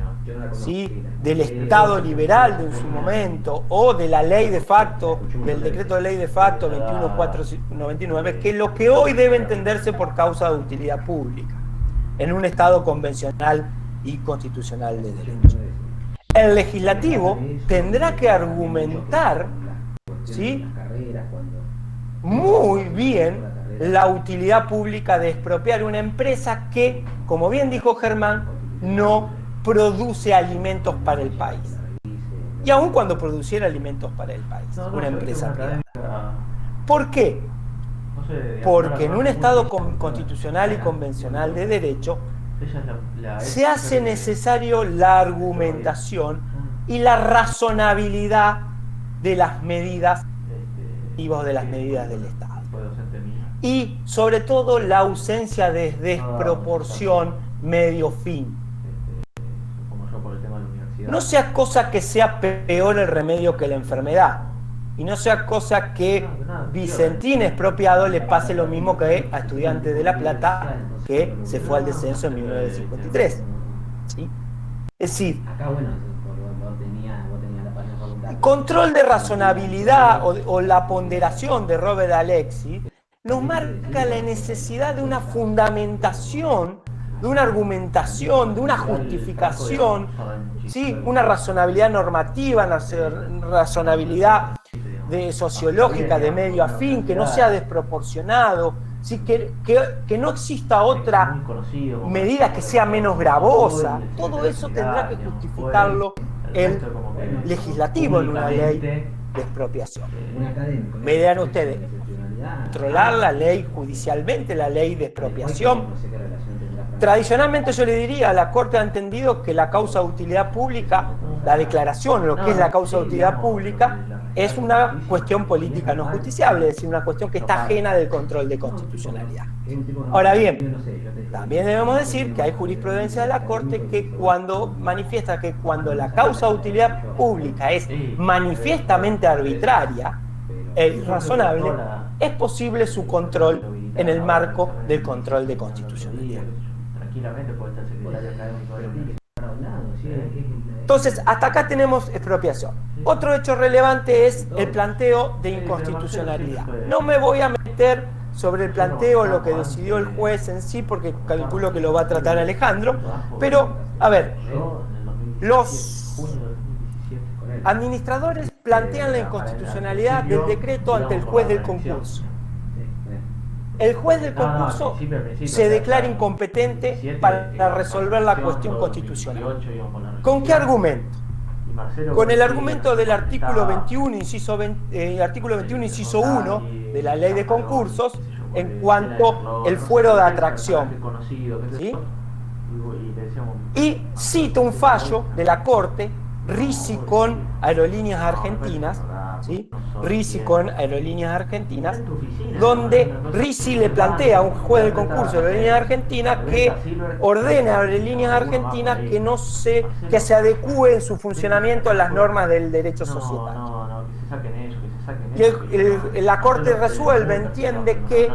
¿sí?, del Estado liberal de en su momento o de la ley de facto, del decreto de ley de facto 21499, que lo que hoy debe entenderse por causa de utilidad pública en un Estado convencional y constitucional de derecho. El legislativo tendrá que argumentar, ¿sí?, muy bien la utilidad pública de expropiar una empresa que, como bien dijo Germán, no produce alimentos para el país. Y aun cuando produciera alimentos para el país, una empresa privada. ¿Por qué? Porque en un Estado constitucional y convencional de derecho se hace necesario la argumentación y la razonabilidad de las medidas de las medidas del Estado. Y sobre todo la ausencia de desproporción medio-fin. No sea cosa que sea peor el remedio que la enfermedad. y no sea cosa que Vicentín expropiado le pase lo mismo que a Estudiantes de La Plata, que se fue al descenso en 1953. ¿Sí? Es decir, el control de razonabilidad o la ponderación de Robert Alexis nos marca la necesidad de una fundamentación, de una argumentación, de una justificación, ¿sí? Una razonabilidad normativa, una razonabilidad sociológica de medio a fin, que no sea desproporcionado, ¿sí? Que no exista otra medida que sea menos gravosa. Todo eso tendrá que justificarlo el legislativo en una ley de expropiación. Me dirán ustedes, controlar la ley judicialmente, la ley de expropiación. Tradicionalmente yo le diría, la Corte ha entendido que la causa de utilidad pública, la declaración, lo que es la causa de utilidad pública, es una cuestión política no justiciable, es decir, una cuestión que está ajena del control de constitucionalidad. Ahora bien, también debemos decir que hay jurisprudencia de la Corte que cuando manifiesta que cuando la causa de utilidad pública es manifiestamente arbitraria e irrazonable, es posible su control en el marco del control de constitucionalidad. Tranquilamente puede estar secretario académico. Entonces, hasta acá tenemos expropiación. Otro hecho relevante es el planteo de inconstitucionalidad. No me voy a meter sobre el planteo, lo que decidió el juez en sí, porque calculo que lo va a tratar Alejandro, pero, a ver, los administradores plantean la inconstitucionalidad del decreto ante el juez del concurso. El juez del concurso se declara incompetente para resolver la cuestión constitucional. ¿Con qué argumento? Con el argumento del artículo 21, inciso 1 de la ley de concursos en cuanto al fuero de atracción. ¿Sí? Y cita un fallo de la Corte, Ricci con Aerolíneas Argentinas, ¿sí? Ricci con Aerolíneas Argentinas, donde Ricci le plantea a un juez del concurso de Aerolíneas Argentinas que ordene a Aerolíneas Argentinas que se adecúe en su funcionamiento a las normas del derecho societario. Y la Corte resuelve, entiende que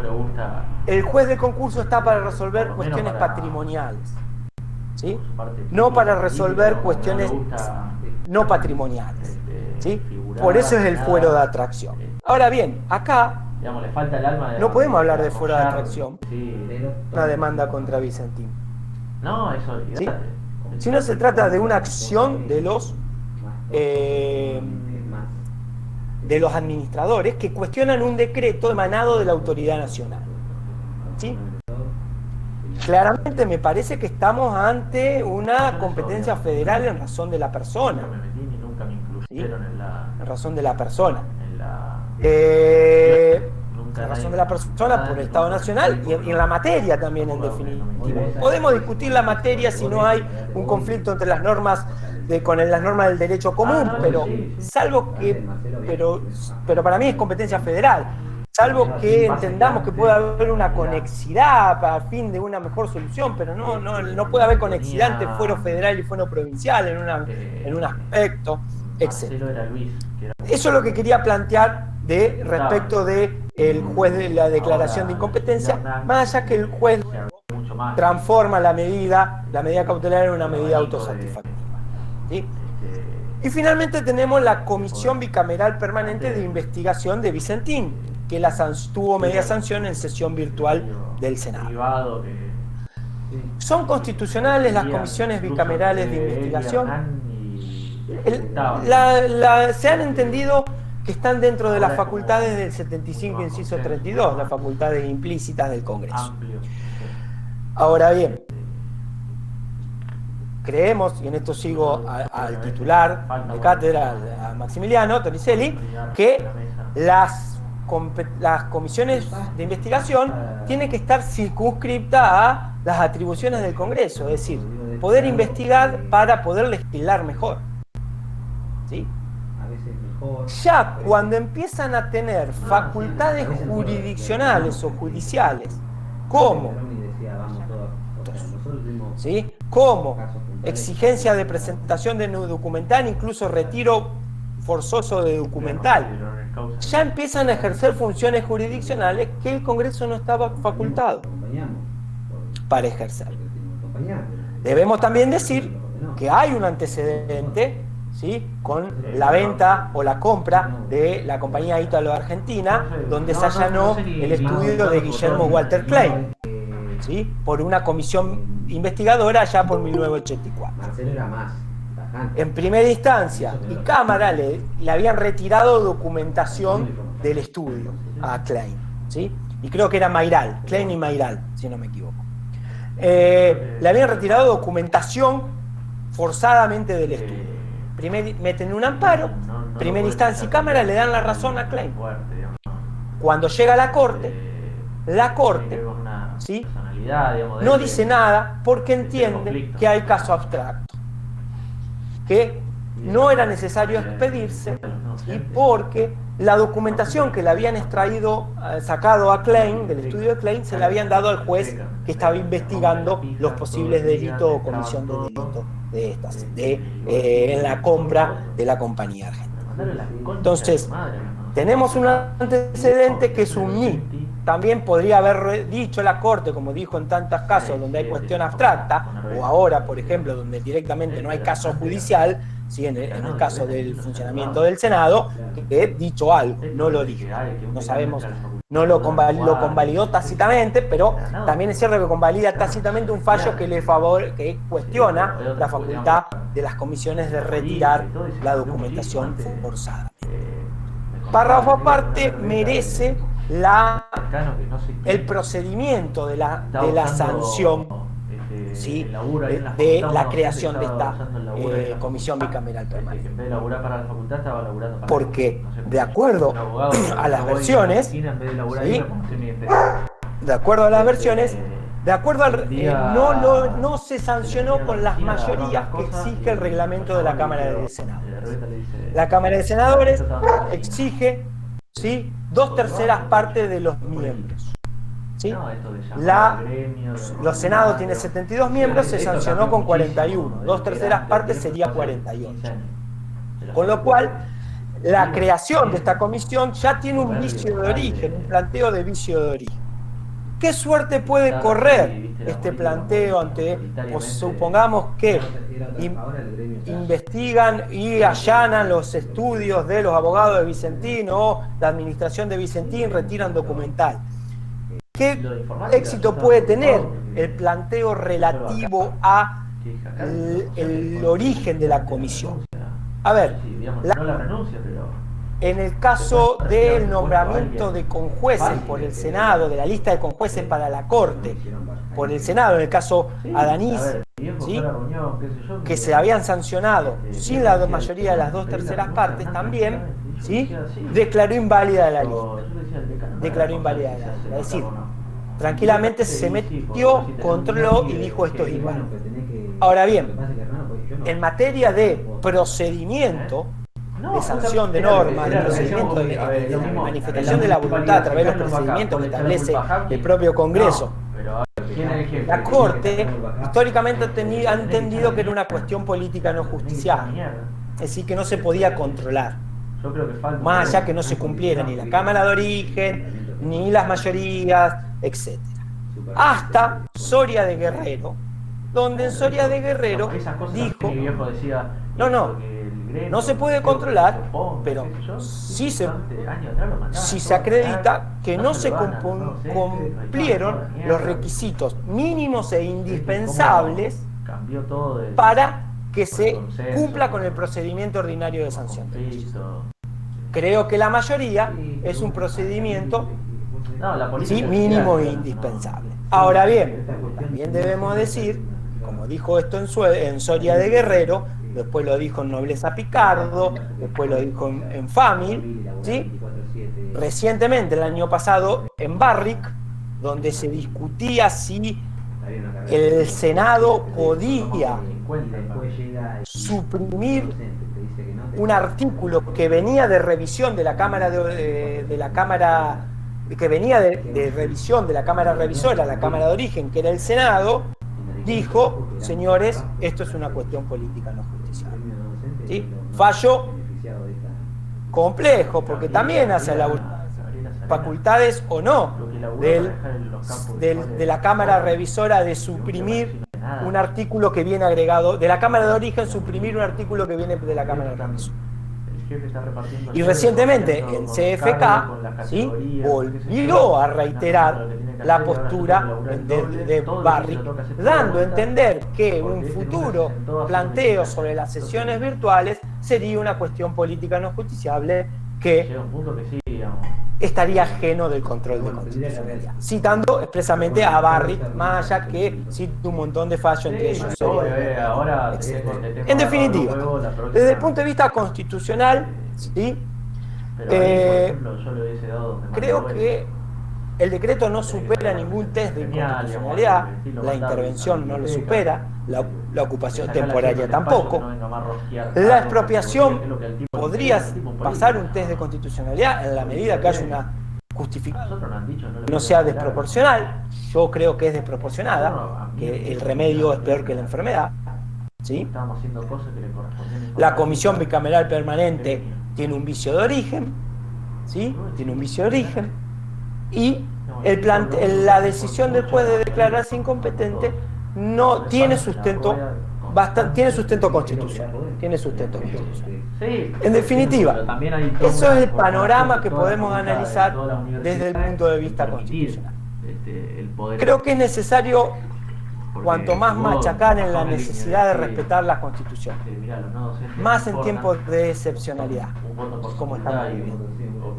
el juez del concurso está para resolver cuestiones patrimoniales, ¿sí? No para resolver cuestiones no patrimoniales, ¿sí? Por eso es el fuero de atracción. Ahora bien, acá no podemos hablar de fuero de atracción, una demanda contra Vicentín. ¿Sí? Si no se trata de una acción de los administradores que cuestionan un decreto emanado de la autoridad nacional. ¿Sí? Claramente me parece que estamos ante una competencia federal en razón de la persona. ¿Sí? En razón de la persona. En razón de la persona por el Estado Nacional y en la materia también, en definitiva. Podemos discutir la materia si no hay un conflicto entre las normas con las normas del derecho común, pero salvo que pero para mí es competencia federal. Salvo que entendamos que puede haber una conexidad para fin de una mejor solución, pero no puede haber conexidad entre fuero federal y fuero provincial en un aspecto, etc. Eso es lo que quería plantear respecto del juez de la declaración de incompetencia, más allá que el juez transforma la medida cautelar en una medida autosatisfactiva. ¿Sí? Y finalmente tenemos la Comisión Bicameral Permanente de Investigación de Vicentín, que tuvo media sanción en sesión virtual del Senado. ¿Son constitucionales las comisiones bicamerales de investigación? Se han entendido que están dentro de las facultades del 75, inciso 32, las facultades implícitas del Congreso. Ahora bien, creemos, y en esto sigo al titular de cátedra, a Maximiliano Tonicelli, que las comisiones de investigación tienen que estar circunscriptas a las atribuciones del Congreso, es decir, poder investigar para poder legislar mejor. ¿Sí? Ya cuando empiezan a tener facultades jurisdiccionales o judiciales, como ¿sí? Como exigencia de presentación de documental, incluso retiro forzoso de documental, ya empiezan a ejercer funciones jurisdiccionales que el Congreso no estaba facultado para ejercer. Debemos también decir que hay un antecedente, ¿sí?, con la venta o la compra de la compañía Ítalo-Argentina, donde se allanó el estudio de Guillermo Walter Klein, ¿sí?, por una comisión investigadora allá por 1984. En primera instancia y Cámara le habían retirado documentación del estudio a Klein, ¿sí?, y creo que era Mayral, Klein y Mayral, si no me equivoco. Le habían retirado documentación forzadamente del estudio. Meten un amparo, primera instancia y Cámara le dan la razón a Klein. Cuando llega a la Corte, ¿sí?, no dice nada porque entiende que hay caso abstracto, que no era necesario expedirse, y porque la documentación que le habían sacado a Klein, del estudio de Klein, se le habían dado al juez que estaba investigando los posibles delitos o comisión de delitos de estas, en la compra de la compañía argentina. Entonces, tenemos un antecedente que es un ni. También podría haber dicho la Corte, como dijo en tantos casos donde hay cuestión abstracta, o ahora, por ejemplo, donde directamente no hay caso judicial, ¿sí?, en el caso del funcionamiento del Senado, que he dicho algo, no lo dijo. No sabemos, no lo convalidó tácitamente, pero también es cierto que convalida tácitamente un fallo que cuestiona la facultad de las comisiones de retirar la documentación forzada. Párrafo aparte merece el procedimiento de la sanción, ¿sí?, de la creación de esta comisión bicameral permanente. Porque de acuerdo a las versiones, ¿sí?, no se sancionó con las mayorías que exige el reglamento de la Cámara de Senadores. La Cámara de Senadores exige, ¿sí?, 2/3 partes de los miembros, ¿sí? Los senados tienen 72 miembros, se sancionó con 41, 2/3 partes sería 48. Con lo cual, la creación de esta comisión ya tiene un vicio de origen, un planteo de vicio de origen. ¿Qué suerte puede correr este planteo ante, pues, supongamos que investigan y allanan los estudios de los abogados de Vicentín o la administración de Vicentín, retiran documental? ¿Qué éxito puede tener el planteo relativo a el origen de la comisión? A ver, en el caso del nombramiento de conjueces por el Senado, de la lista de conjueces para la Corte, por el Senado, en el caso Adanís, ¿sí?, que se habían sancionado sin la mayoría de las 2/3 partes también, ¿sí?, declaró inválida la lista. Declaró inválida la lista. Es decir, tranquilamente se metió, controló y dijo esto es inválido. Ahora bien, en materia de procedimiento, de sanción de normas, de procedimiento de manifestación de la voluntad a través de los procedimientos que establece el propio Congreso, la Corte históricamente ha entendido que era una cuestión política no justiciable, es decir, que no se podía controlar, más allá que no se cumpliera ni la Cámara de Origen, ni las mayorías, etc. Hasta Soria de Guerrero, donde en Soria de Guerrero dijo, no se puede controlar, pero sí se acredita que no se cumplieron los requisitos mínimos e indispensables para que se cumpla con el procedimiento ordinario de sanción. Creo que la mayoría es un procedimiento, sí, mínimo e indispensable. Ahora bien, también debemos decir, como dijo esto en Soria de Guerrero, después lo dijo en Nobleza Picardo, después lo dijo en Famil, ¿sí?, recientemente, el año pasado, en Barrick, donde se discutía si el Senado podía suprimir un artículo que venía de revisión de la Cámara que venía de revisión de la Cámara Revisora, la Cámara de Origen, que era el Senado, dijo, señores, esto es una cuestión política no justiciable. ¿Sí? Fallo complejo, porque también hace las facultades o no de la Cámara Revisora de suprimir un artículo que viene agregado, de la Cámara de Origen suprimir un artículo que viene de la Cámara de Revisora. Y recientemente el CFK, ¿sí?, volvió a reiterar la postura de Barrick, dando a entender que un futuro planteo sobre las sesiones virtuales sería una cuestión política no justiciable que estaría ajeno del control de constitucionalidad, citando expresamente a Barrick, más allá que cita un montón de fallos, entre ellos. En definitiva, desde el punto de vista constitucional, ¿sí?, creo que el decreto no supera ningún test de inconstitucionalidad, la intervención no lo supera, la ocupación temporaria tampoco. La expropiación podría pasar un test de constitucionalidad en la medida que haya una justificación, no sea desproporcional. Yo creo que es desproporcionada, que el remedio es peor que la enfermedad, ¿sí? La comisión bicameral permanente tiene un vicio de origen, ¿sí? Tiene un vicio de origen. Y la decisión del juez de declararse incompetente no tiene sustento, tiene sustento constitucional. En definitiva, eso es el panorama que podemos analizar desde el punto de vista constitucional. Creo que es necesario, cuanto más machacar en la necesidad de respetar la Constitución, más en tiempos de excepcionalidad, como estamos viviendo.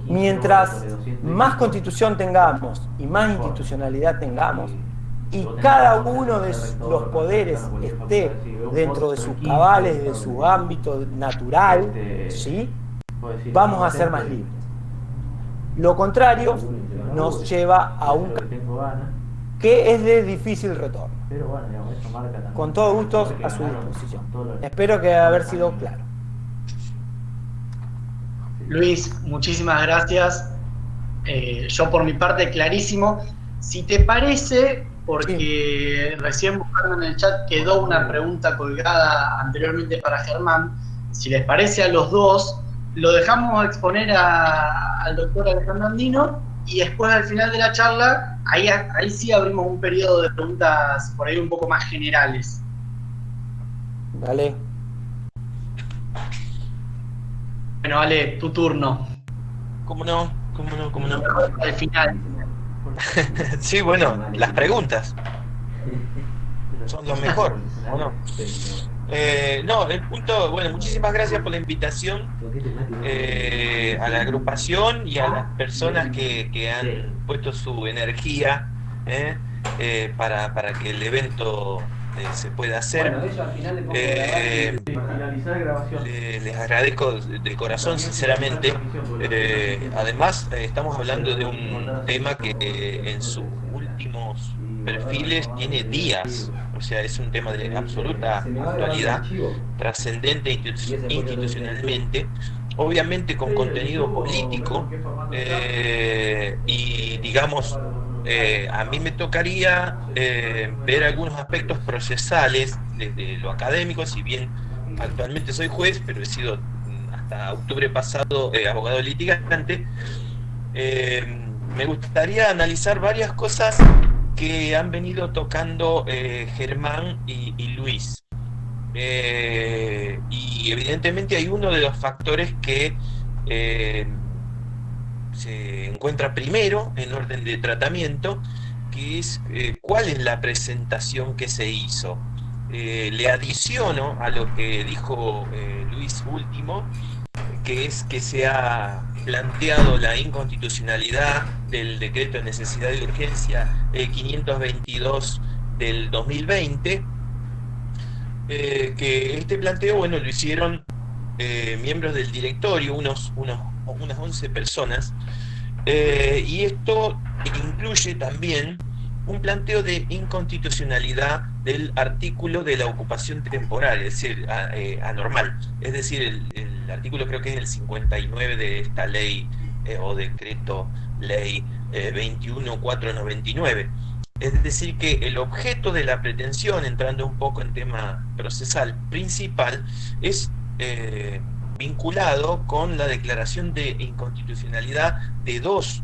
Mientras más Constitución tengamos y más institucionalidad tengamos, y cada uno de los poderes esté dentro de sus cabales, de su ámbito natural, ¿sí?, vamos a ser más libres. Lo contrario nos lleva a un que es de difícil retorno. Con todo gusto a su disposición. Espero que haber sido claro. Luis, muchísimas gracias. Yo por mi parte clarísimo. Si te parece, porque recién buscando en el chat quedó una pregunta colgada anteriormente para Germán, si les parece a los dos, lo dejamos exponer al doctor Alejandro Andino y después al final de la charla, ahí sí abrimos un periodo de preguntas por ahí un poco más generales. Dale. Bueno, Ale, tu turno. ¿Cómo no? Al final. Sí, bueno, las preguntas son lo mejor, ¿o no? No, el punto, bueno, muchísimas gracias por la invitación a la agrupación y a las personas que han puesto su energía para que el evento se pueda hacer. Les agradezco de corazón, sinceramente. Además, estamos hablando de un tema que en sus últimos perfiles tiene días, o sea, es un tema de absoluta actualidad, trascendente institucionalmente, obviamente con contenido político, y digamos, a mí me tocaría ver algunos aspectos procesales desde lo académico, si bien actualmente soy juez, pero he sido hasta octubre pasado abogado litigante. Me gustaría analizar varias cosas que han venido tocando Germán y Luis. Y evidentemente hay uno de los factores que se encuentra primero en orden de tratamiento, que es cuál es la presentación que se hizo. Le adiciono a lo que dijo Luis último, que es que se ha planteado la inconstitucionalidad del decreto de necesidad de urgencia 522 del 2020, que este planteo, bueno, lo hicieron miembros del directorio, unas 11 personas, y esto incluye también un planteo de inconstitucionalidad del artículo de la ocupación temporal, es decir, anormal. Es decir, el artículo creo que es el 59 de esta ley o decreto ley 21499. Es decir, que el objeto de la pretensión, entrando un poco en tema procesal principal, es vinculado con la declaración de inconstitucionalidad de dos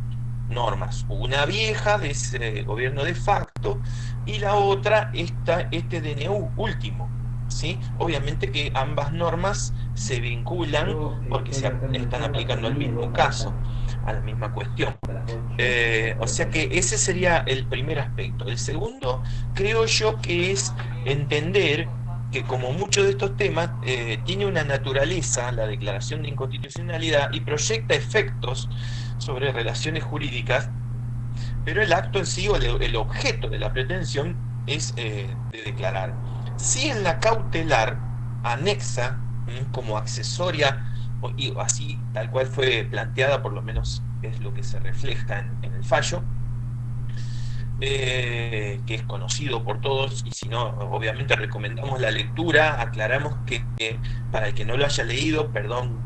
normas, una vieja de ese gobierno de facto y la otra este DNU último, ¿sí? Obviamente que ambas normas se vinculan porque se están aplicando al mismo caso, a la misma cuestión. O sea que ese sería el primer aspecto. El segundo, creo yo, que es entender que como muchos de estos temas tiene una naturaleza, la declaración de inconstitucionalidad, y proyecta efectos sobre relaciones jurídicas, pero el acto en sí o el objeto de la pretensión es de declarar. Si en la cautelar anexa como accesoria, y así tal cual fue planteada, por lo menos es lo que se refleja en el fallo, que es conocido por todos, y si no, obviamente recomendamos la lectura. Aclaramos que para el que no lo haya leído, perdón,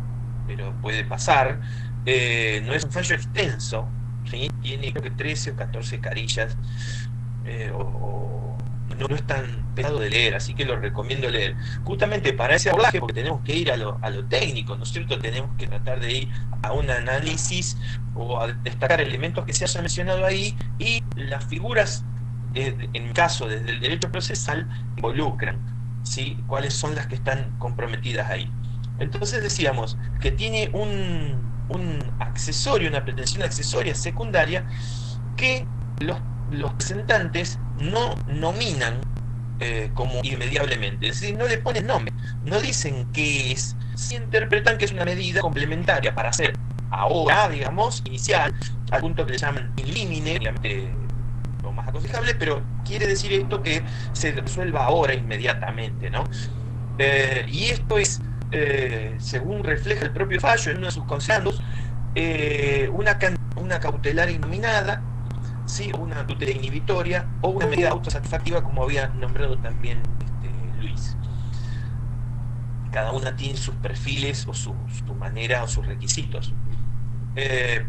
pero puede pasar, no es un fallo extenso, ¿sí? Tiene creo que 13 o 14 carillas, no es tan pesado de leer, así que lo recomiendo leer, justamente para ese abordaje, porque tenemos que ir a lo técnico, ¿no es cierto? Tenemos que tratar de ir a un análisis o a destacar elementos que se hayan mencionado ahí, y las figuras, en mi caso, desde el derecho procesal, involucran, ¿sí? Cuáles son las que están comprometidas ahí. Entonces decíamos que tiene un accesorio, una pretensión accesoria secundaria, que los presentantes no nominan como irremediablemente, es decir, no le ponen nombre, no dicen qué es, sí interpretan que es una medida complementaria para hacer ahora, digamos, inicial, al punto que le llaman in limine, obviamente lo más aconsejable, pero quiere decir esto que se resuelva ahora, inmediatamente, ¿no? Y esto es, según refleja el propio fallo en uno de sus considerandos, una cautelar innominada, ¿sí? Una tutela inhibitoria o una medida autosatisfactiva, como había nombrado también Luis. Cada una tiene sus perfiles o su manera o sus requisitos,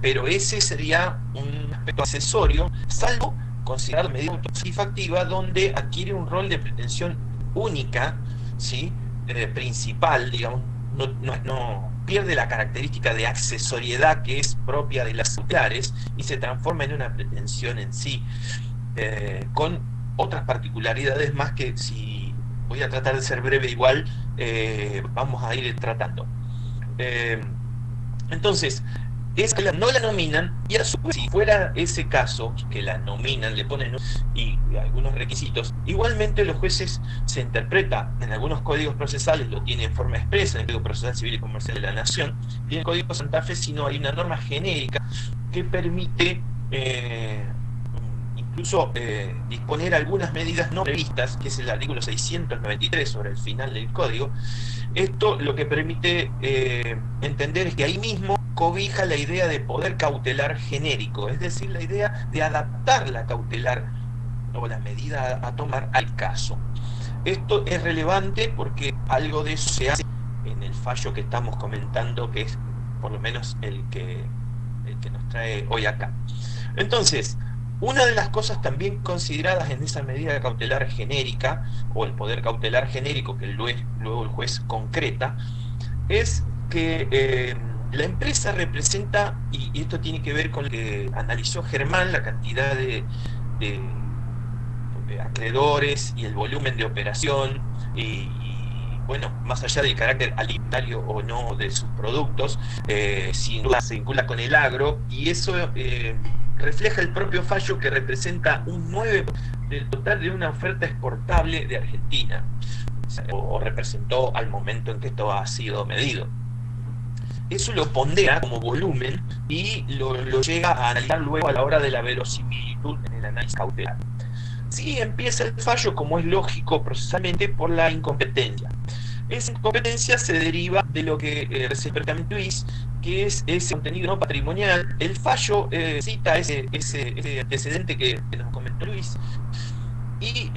pero ese sería un aspecto accesorio, salvo considerado medida autosatisfactiva, donde adquiere un rol de pretensión única, ¿sí? Principal, digamos, no pierde la característica de accesoriedad que es propia de las cautelares y se transforma en una pretensión en sí, con otras particularidades más que, si voy a tratar de ser breve igual, vamos a ir tratando. Entonces, no la nominan, y a su vez, si fuera ese caso, que la nominan, le ponen y algunos requisitos, igualmente los jueces se interpreta en algunos códigos procesales, lo tiene en forma expresa en el Código Procesal Civil y Comercial de la Nación, y en el Código Santa Fe, sino hay una norma genérica que permite incluso disponer algunas medidas no previstas, que es el artículo 693 sobre el final del código. Esto lo que permite entender es que ahí mismo cobija la idea de poder cautelar genérico, es decir, la idea de adaptar la cautelar o la medida a tomar al caso. Esto es relevante porque algo de eso se hace en el fallo que estamos comentando, que es por lo menos el que nos trae hoy acá. Entonces, una de las cosas también consideradas en esa medida cautelar genérica, o el poder cautelar genérico que luego el juez concreta, es que la empresa representa, y esto tiene que ver con lo que analizó Germán, la cantidad de acreedores y el volumen de operación, y bueno, más allá del carácter alimentario o no de sus productos, sin duda se vincula con el agro, y eso refleja el propio fallo, que representa un 9% del total de una oferta exportable de Argentina, o representó al momento en que esto ha sido medido. Eso lo pondera como volumen y lo llega a analizar luego a la hora de la verosimilitud en el análisis cautelar. Sí, empieza el fallo, como es lógico procesalmente, por la incompetencia. Esa incompetencia se deriva de lo que recientemente Luis, que es ese contenido no patrimonial. El fallo cita ese antecedente que nos comentó Luis y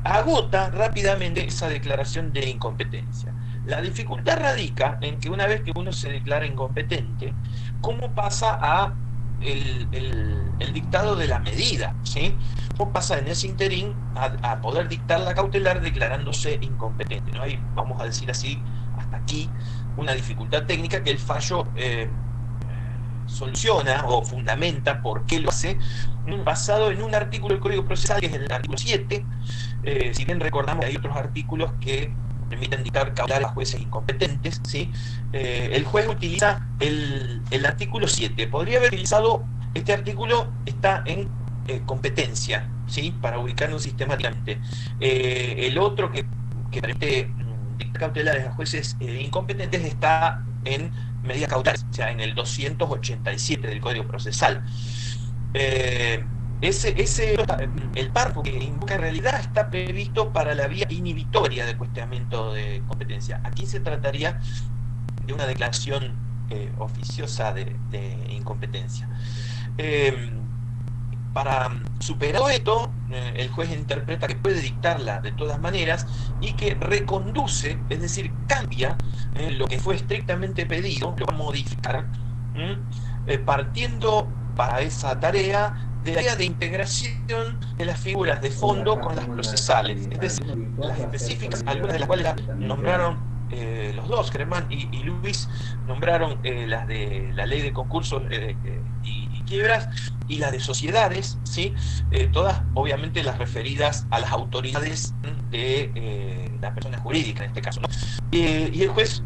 agota rápidamente esa declaración de incompetencia. La dificultad radica en que una vez que uno se declara incompetente, ¿cómo pasa a el dictado de la medida? ¿Sí? ¿Cómo pasa en ese interín a poder dictar la cautelar declarándose incompetente? ¿No? Ahí, vamos a decir así, hasta aquí una dificultad técnica que el fallo soluciona o fundamenta por qué lo hace, basado en un artículo del Código Procesal, que es el artículo 7. Si bien recordamos que hay otros artículos que permiten dictar cautelares a jueces incompetentes, ¿sí? El juez utiliza el artículo 7. Podría haber utilizado este artículo, está en competencia, ¿sí? Para ubicarnos sistemáticamente. El otro que permite dictar cautelares a jueces incompetentes está en medidas cautelares, o sea, en el 287 del Código Procesal. El párrafo que invoca en realidad está previsto para la vía inhibitoria de cuestionamiento de competencia. Aquí se trataría de una declaración oficiosa de incompetencia. Para superar esto, el juez interpreta que puede dictarla de todas maneras y que reconduce, es decir, cambia lo que fue estrictamente pedido, lo va a modificar, partiendo para esa tarea de la idea de integración de las figuras de fondo con las procesales, es decir, las específicas, algunas de las cuales nombraron los dos, Germán y Luis, nombraron las de la ley de concursos y quiebras, y las de sociedades, ¿sí? Todas obviamente las referidas a las autoridades de la persona jurídica en este caso, ¿no? Y el juez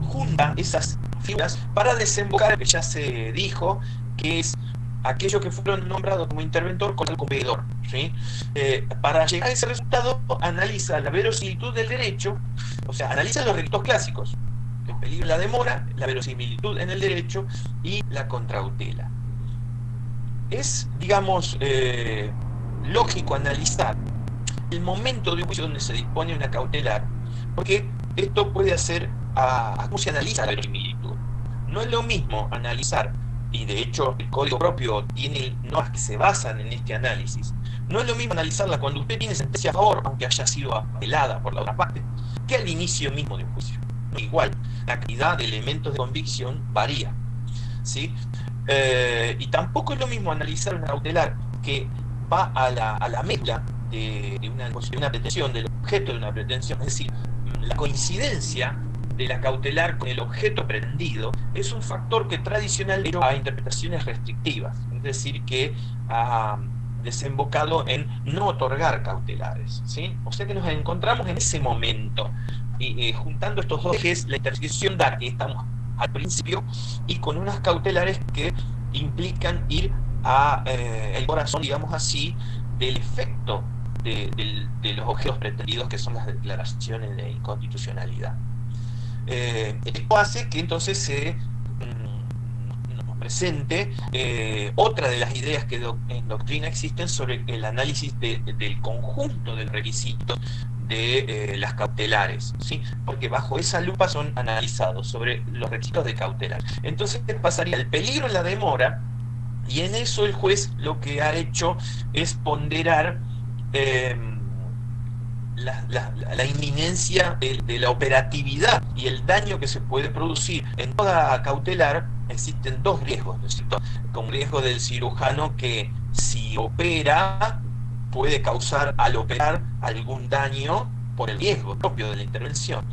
junta esas figuras para desembocar lo que ya se dijo, que es aquellos que fueron nombrados como interventor contra el competidor, ¿sí? Para llegar a ese resultado, analiza la verosimilitud del derecho, o sea, analiza los requisitos clásicos: el peligro de la demora, la verosimilitud en el derecho y la contrautela. Es, digamos, lógico analizar el momento de un juicio donde se dispone una cautelar, porque esto puede hacer a cómo se analiza la verosimilitud. No es lo mismo analizar, y de hecho el código propio tiene normas que se basan en este análisis, no es lo mismo analizarla cuando usted tiene sentencia a favor, aunque haya sido apelada por la otra parte, que al inicio mismo de un juicio. No igual, la cantidad de elementos de convicción varía, ¿sí? Y tampoco es lo mismo analizar una cautelar que va a la médula de una pretensión, del objeto de una pretensión, es decir, la coincidencia de la cautelar con el objeto pretendido es un factor que tradicionalmente lleva a interpretaciones restrictivas, es decir, que ha desembocado en no otorgar cautelares, ¿sí? O sea que nos encontramos en ese momento, y juntando estos dos ejes, la intersección da que estamos al principio y con unas cautelares que implican ir a el corazón, digamos así, del efecto de los objetos pretendidos, que son las declaraciones de inconstitucionalidad. Esto hace que entonces se nos presente otra de las ideas que en doctrina existen sobre el análisis del conjunto del requisito de las cautelares, ¿sí? Porque bajo esa lupa son analizados sobre los requisitos de cautelar. Entonces pasaría el peligro en la demora, y en eso el juez lo que ha hecho es ponderar la inminencia de la operatividad y el daño que se puede producir. En toda cautelar existen dos riesgos, ¿no es cierto? Como riesgo del cirujano, que si opera puede causar al operar algún daño por el riesgo propio de la intervención,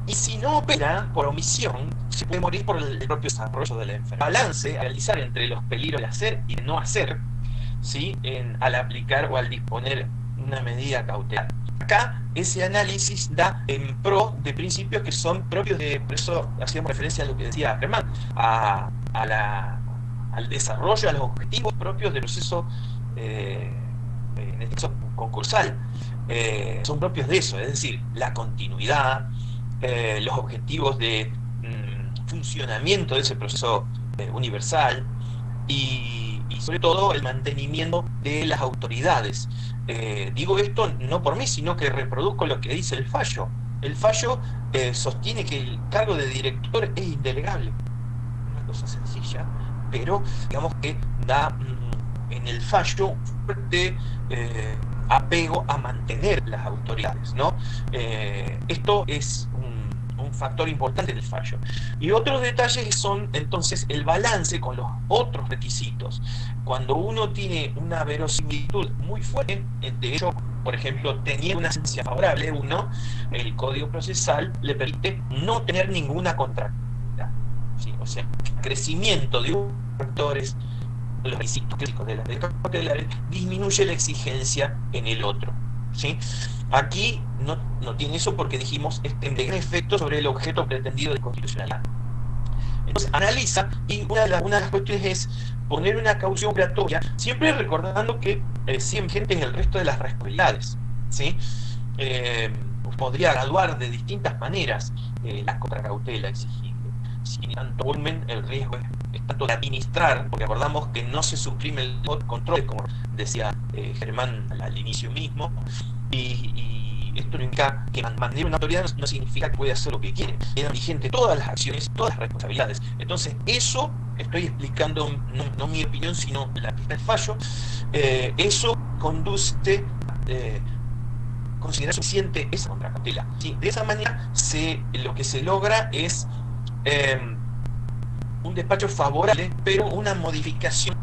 y si no opera por omisión se puede morir por el propio desarrollo de la enfermedad. Balance a realizar entre los peligros de hacer y de no hacer, ¿sí? Al aplicar o al disponer una medida cautelar. Acá ese análisis da en pro de principios que son propios de, por eso hacíamos referencia a lo que decía Germán, al desarrollo, a los objetivos propios del proceso, en este caso concursal. Son propios de eso, es decir, la continuidad, los objetivos de funcionamiento de ese proceso universal, y sobre todo el mantenimiento de las autoridades. Digo esto no por mí, sino que reproduzco lo que dice el fallo. El fallo sostiene que el cargo de director es indelegable. Una cosa sencilla, pero digamos que da en el fallo un fuerte apego a mantener las autoridades, ¿no? Esto es un factor importante del fallo. Y otros detalles son entonces el balance con los otros requisitos. Cuando uno tiene una verosimilitud muy fuerte, de hecho por ejemplo, teniendo una sentencia favorable, el Código Procesal le permite no tener ninguna contractura. ¿Sí? O sea, el crecimiento de unos factores, los requisitos críticos de la ley cautelar, disminuye la exigencia en el otro. ¿Sí? Aquí no tiene eso porque dijimos tendrá efecto sobre el objeto pretendido de constitucionalidad. Entonces analiza, y una de las cuestiones es poner una caución operatoria, siempre recordando que sigue vigente en el resto de las responsabilidades. ¿Sí? Podría graduar de distintas maneras la contracautela exigible. Si tanto volumen, el riesgo es tanto de administrar, porque acordamos que no se suprime el control, como decía Germán al inicio mismo, y esto no indica que mantener una autoridad no significa que puede hacer lo que quiere. Quedan vigentes todas las acciones, todas las responsabilidades. Entonces, eso, estoy explicando no mi opinión, sino la que está el fallo, eso conduce a considerar suficiente esa contracautela. ¿Sí? De esa manera, lo que se logra es un despacho favorable, pero una modificación,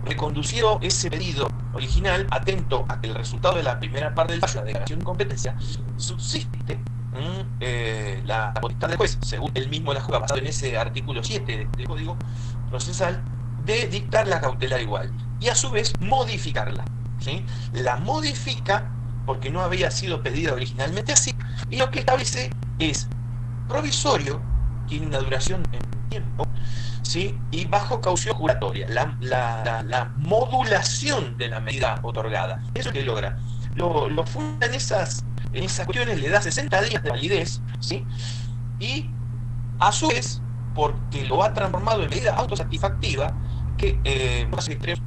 reconduciendo ese pedido original, atento a que el resultado de la primera parte del fallo, la declaración de incompetencia, subsiste la potestad del juez, según él mismo la juega, basado en ese artículo 7 del Código Procesal, de dictar la cautela igual, y a su vez modificarla. ¿Sí? La modifica porque no había sido pedida originalmente así, y lo que establece es provisorio, tiene una duración en tiempo, ¿sí? Y bajo caución juratoria, la modulación de la medida otorgada. Eso es lo que logra. Lo funda en esas cuestiones, le da 60 días de validez, ¿sí? Y a su vez, porque lo ha transformado en medida autosatisfactiva, que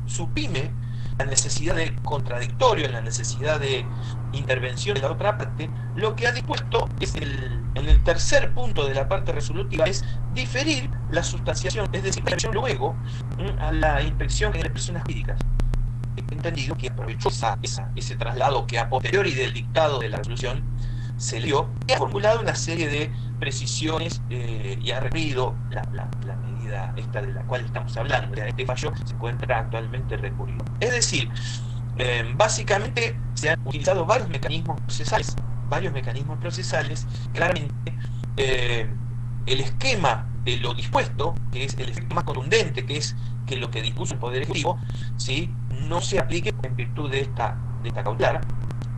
suprime la necesidad de contradictorio, la necesidad de intervención de la otra parte, lo que ha dispuesto es en el tercer punto de la parte resolutiva es diferir la sustanciación, es decir, la luego a la inspección de personas jurídicas. He entendido que aprovechó ese traslado que a posteriori del dictado de la resolución se le dio y ha formulado una serie de precisiones y ha requerido la medida esta de la cual estamos hablando. Este fallo se encuentra actualmente recurrido. Es decir, básicamente se han utilizado varios mecanismos procesales. Claramente el esquema de lo dispuesto, que es el efecto más contundente, que es que lo que dispuso el Poder Ejecutivo, ¿sí?, no se aplique en virtud de esta cautelar.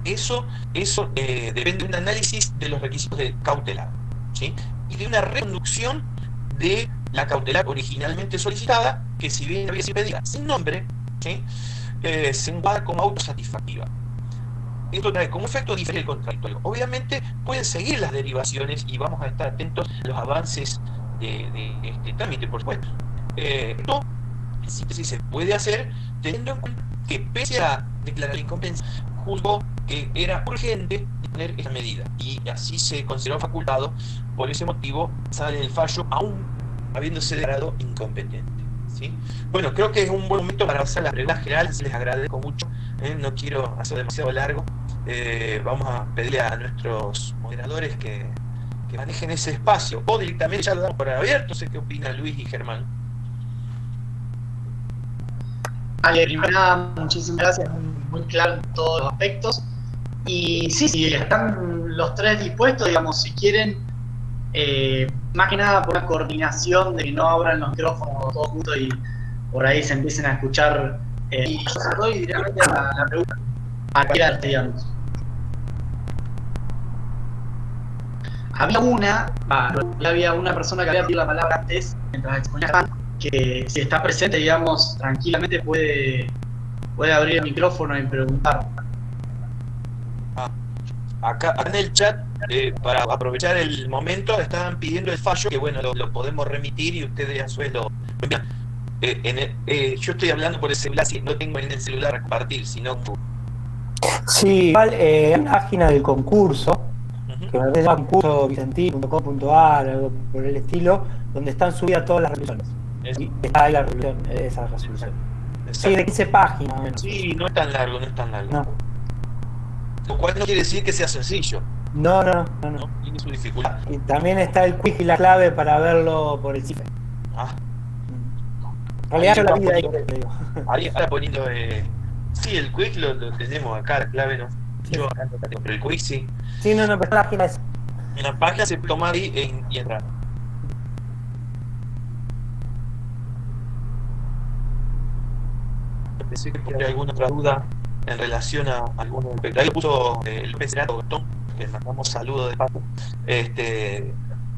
Eso depende de un análisis de los requisitos de cautelar, ¿sí?, y de una reconducción de la cautelar originalmente solicitada, que si bien había sido pedida sin nombre, ¿sí?, se encuadra como autosatisfactiva. Esto trae como efecto diferir el contradictorio. Obviamente pueden seguir las derivaciones y vamos a estar atentos a los avances de este trámite, por supuesto. Esto, en síntesis, se puede hacer teniendo en cuenta que, pese a declarar la incompetencia, juzgó que era urgente tener esta medida y así se consideró facultado. Por ese motivo sale el fallo aún habiéndose declarado incompetente. ¿Sí? Bueno, creo que es un buen momento para pasar las reglas generales. Les agradezco mucho, no quiero hacer demasiado largo. Vamos a pedirle a nuestros moderadores que manejen ese espacio, o directamente ya lo damos por abierto. No sé qué opina Luis y Germán. Primero nada, muchísimas gracias, muy claro en todos los aspectos. Y sí, están los tres dispuestos, digamos, si quieren, más que nada por una coordinación de que no abran los micrófonos todos juntos y por ahí se empiecen a escuchar. Y yo se doy directamente a la pregunta, a cualquiera, digamos. Había una persona que había pedido la palabra antes, mientras exponía, que si está presente, digamos, tranquilamente puede abrir el micrófono y preguntar. Acá en el chat, para aprovechar el momento, estaban pidiendo el fallo, que bueno, lo podemos remitir y ustedes a su vez lo envían. Yo estoy hablando por el celular, si no tengo en el celular a compartir, sino... Sí, igual hay una página del concurso, que me parece concurso vicentín.com.ar, algo por el estilo, donde están subidas todas las resoluciones. Está ahí la resolución, esa resolución. Sí, de 15 páginas. Menos. Sí, no es tan largo. No. Lo cual no quiere decir que sea sencillo. No. Tiene su dificultad. Y también está el quiz y la clave para verlo por el CIFE. En realidad yo la vida ahí, digo. Ahí está poniendo... sí, el quiz lo tenemos acá, la clave no. yo acá no tengo, pero el quiz sí. Sí, no, pero la página es. En la página se puede tomar y entrar. Pensé que había alguna otra duda en relación a algún aspecto. Ahí lo puso el Pecerato, que le mandamos saludos de paso.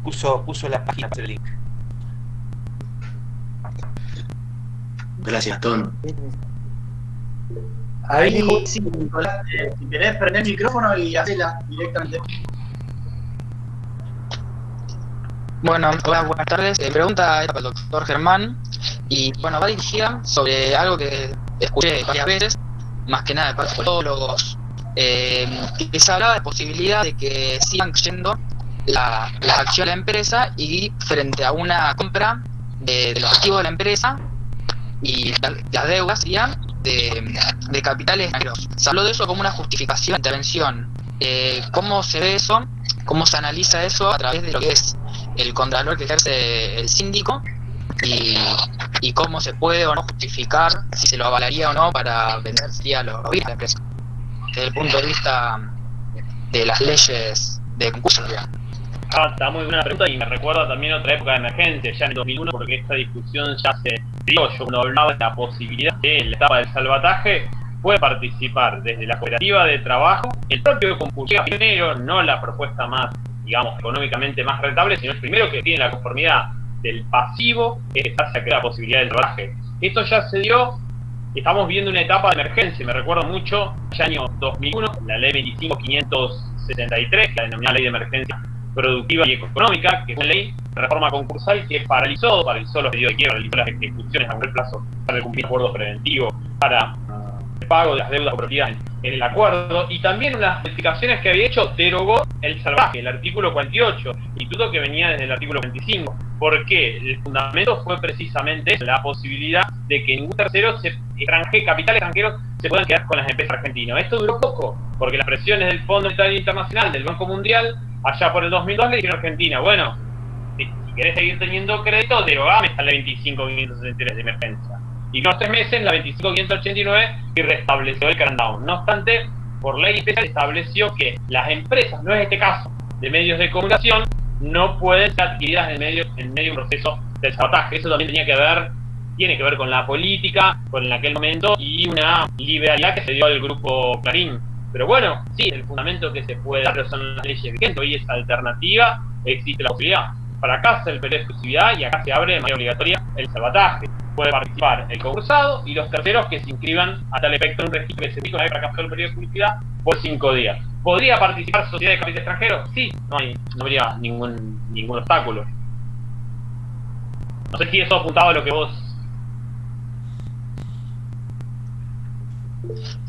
Puso la página para el link. Gracias, Tom. Ahí, sí, Nicolás, si querés prender el micrófono y hacela directamente. Bueno, hola, buenas tardes. Mi pregunta era para el doctor Germán y bueno, va dirigida sobre algo que escuché varias veces, más que nada de parte de politólogos, que se hablaba de posibilidad de que sigan cayendo las acciones de la empresa y frente a una compra de los activos de la empresa y las deudas serían de capitales extranjeros. Se habló de eso como una justificación de intervención. ¿Cómo se ve eso? ¿Cómo se analiza eso a través de lo que es el contralor que ejerce el síndico? Y cómo se puede o no justificar si se lo avalaría o no para venderse a los bienes de la empresa desde el punto de vista de las leyes de concurso. Está muy buena pregunta y me recuerda también otra época de emergencia, ya en el 2001, porque esta discusión ya se dio. Yo cuando hablaba de la posibilidad de la etapa del salvataje, puede participar desde la cooperativa de trabajo, el propio concursado primero, no la propuesta más, digamos, económicamente más rentable, sino el primero que tiene la conformidad del pasivo que hace que la posibilidad del salvataje. Esto ya se dio, estamos viendo una etapa de emergencia, me recuerdo mucho, el año 2001, la ley 25.573, que la denominada ley de emergencia productiva y económica, que es una ley de reforma concursal que paralizó los pedidos de quiebra, paralizó las ejecuciones a un plazo para cumplir acuerdos preventivos, para el pago de las deudas comprometidas en el acuerdo, y también unas modificaciones que había hecho derogó el salvaje, el artículo 48, instituto que venía desde el artículo 25. ¿Por qué? El fundamento fue precisamente eso, la posibilidad de que ningún tercero, capital extranjero, se puedan quedar con las empresas argentinas. Esto duró poco, porque las presiones del Fondo Monetario Internacional, del Banco Mundial, allá por el 2002 le dijeron a Argentina, bueno, si querés seguir teniendo crédito, derogame esta ley 25.563 de emergencia. Y unos 3 meses, la 25.589, y restableció el crackdown. No obstante, por ley especial estableció que las empresas, no es este caso, de medios de comunicación, no pueden ser adquiridas en medio de un proceso de sabotaje. Eso también tiene que ver con la política, con aquel momento, y una liberalidad que se dio al grupo Clarín. Pero bueno, sí, el fundamento que se puede dar, pero son las leyes vigentes. Hoy es alternativa, existe la posibilidad. Para acá se el periodo de exclusividad y acá se abre de manera obligatoria el salvataje. Puede participar el concursado y los terceros que se inscriban a tal efecto en un registro que se dijo para acá el periodo de exclusividad por 5 días. ¿Podría participar sociedad de capital extranjero? Sí, no habría ningún obstáculo. No sé si eso apuntaba a lo que vos...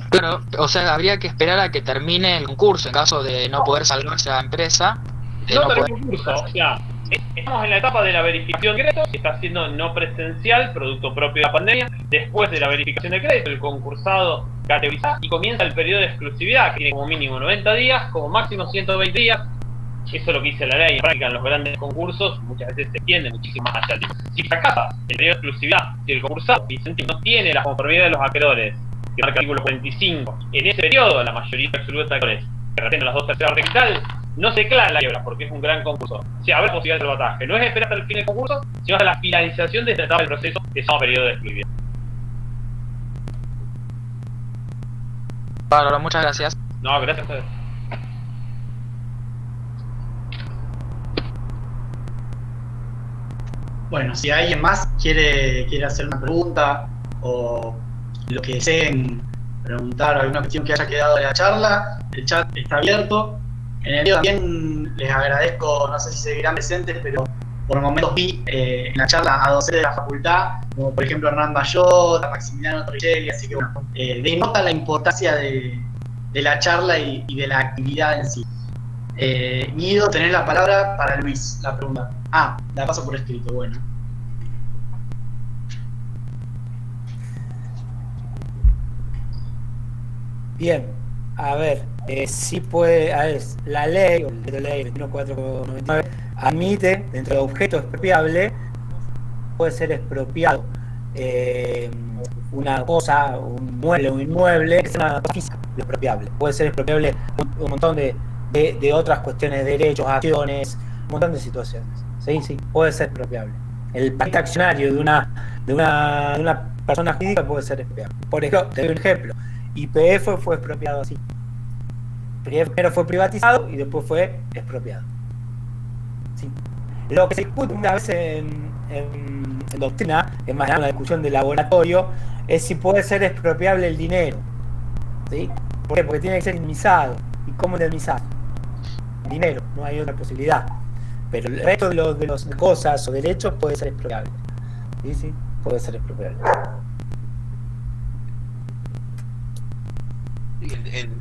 Claro, o sea, habría que esperar a que termine el concurso en caso de no poder salvarse a la empresa. No termina el concurso, o sea, estamos en la etapa de la verificación de crédito, que está siendo no presencial, producto propio de la pandemia. Después de la verificación de crédito, el concursado categoriza y comienza el periodo de exclusividad, que tiene como mínimo 90 días, como máximo 120 días. Eso es lo que dice la ley. En práctica, en los grandes concursos muchas veces se extiende muchísimo más allá. Si fracasa el periodo de exclusividad, si el concursado no tiene la conformidad de los acreedores, que marca el artículo 45, en ese periodo la mayoría absoluta de acreedores que retienen las 2/3 de capital, no se declara la quiebra porque es un gran concurso. O sea, habrá posibilidad de salvataje. No es esperar hasta el fin del concurso, sino hasta la finalización de esta etapa del proceso que se llama periodo de exclusividad. Bárbaro, muchas gracias. No, gracias a ustedes. Bueno, si alguien más quiere hacer una pregunta o lo que deseen preguntar, alguna cuestión que haya quedado de la charla, el chat está abierto. En el video también les agradezco, no sé si seguirán presentes, pero por momentos vi en la charla a docentes de la facultad, como por ejemplo Hernán Bayot, Maximiliano Torricelli, así que bueno, denota la importancia de la charla y de la actividad en sí. Guido, tenés la palabra para Luis, la pregunta. La paso por escrito, bueno. Bien, a ver, sí puede, la ley, o la ley 21499, admite, dentro de objeto expropiable, puede ser expropiado una cosa, un mueble, un inmueble, que es una cosa física. lo expropiable. Puede ser expropiable un montón de otras cuestiones, de derechos, acciones, un montón de situaciones. Sí, puede ser expropiable. El paquete accionario de una persona jurídica puede ser expropiable. Por ejemplo, te doy un ejemplo. YPF fue expropiado así. Primero fue privatizado y después fue expropiado. ¿Sí? Lo que se discute muchas veces en doctrina, es más una discusión de laboratorio, es si puede ser expropiable el dinero. ¿Sí? ¿Por qué? Porque tiene que ser indemnizado. ¿Y cómo indemnizar? Dinero, no hay otra posibilidad. Pero el resto de las cosas o derechos puede ser expropiable. Sí, puede ser expropiable.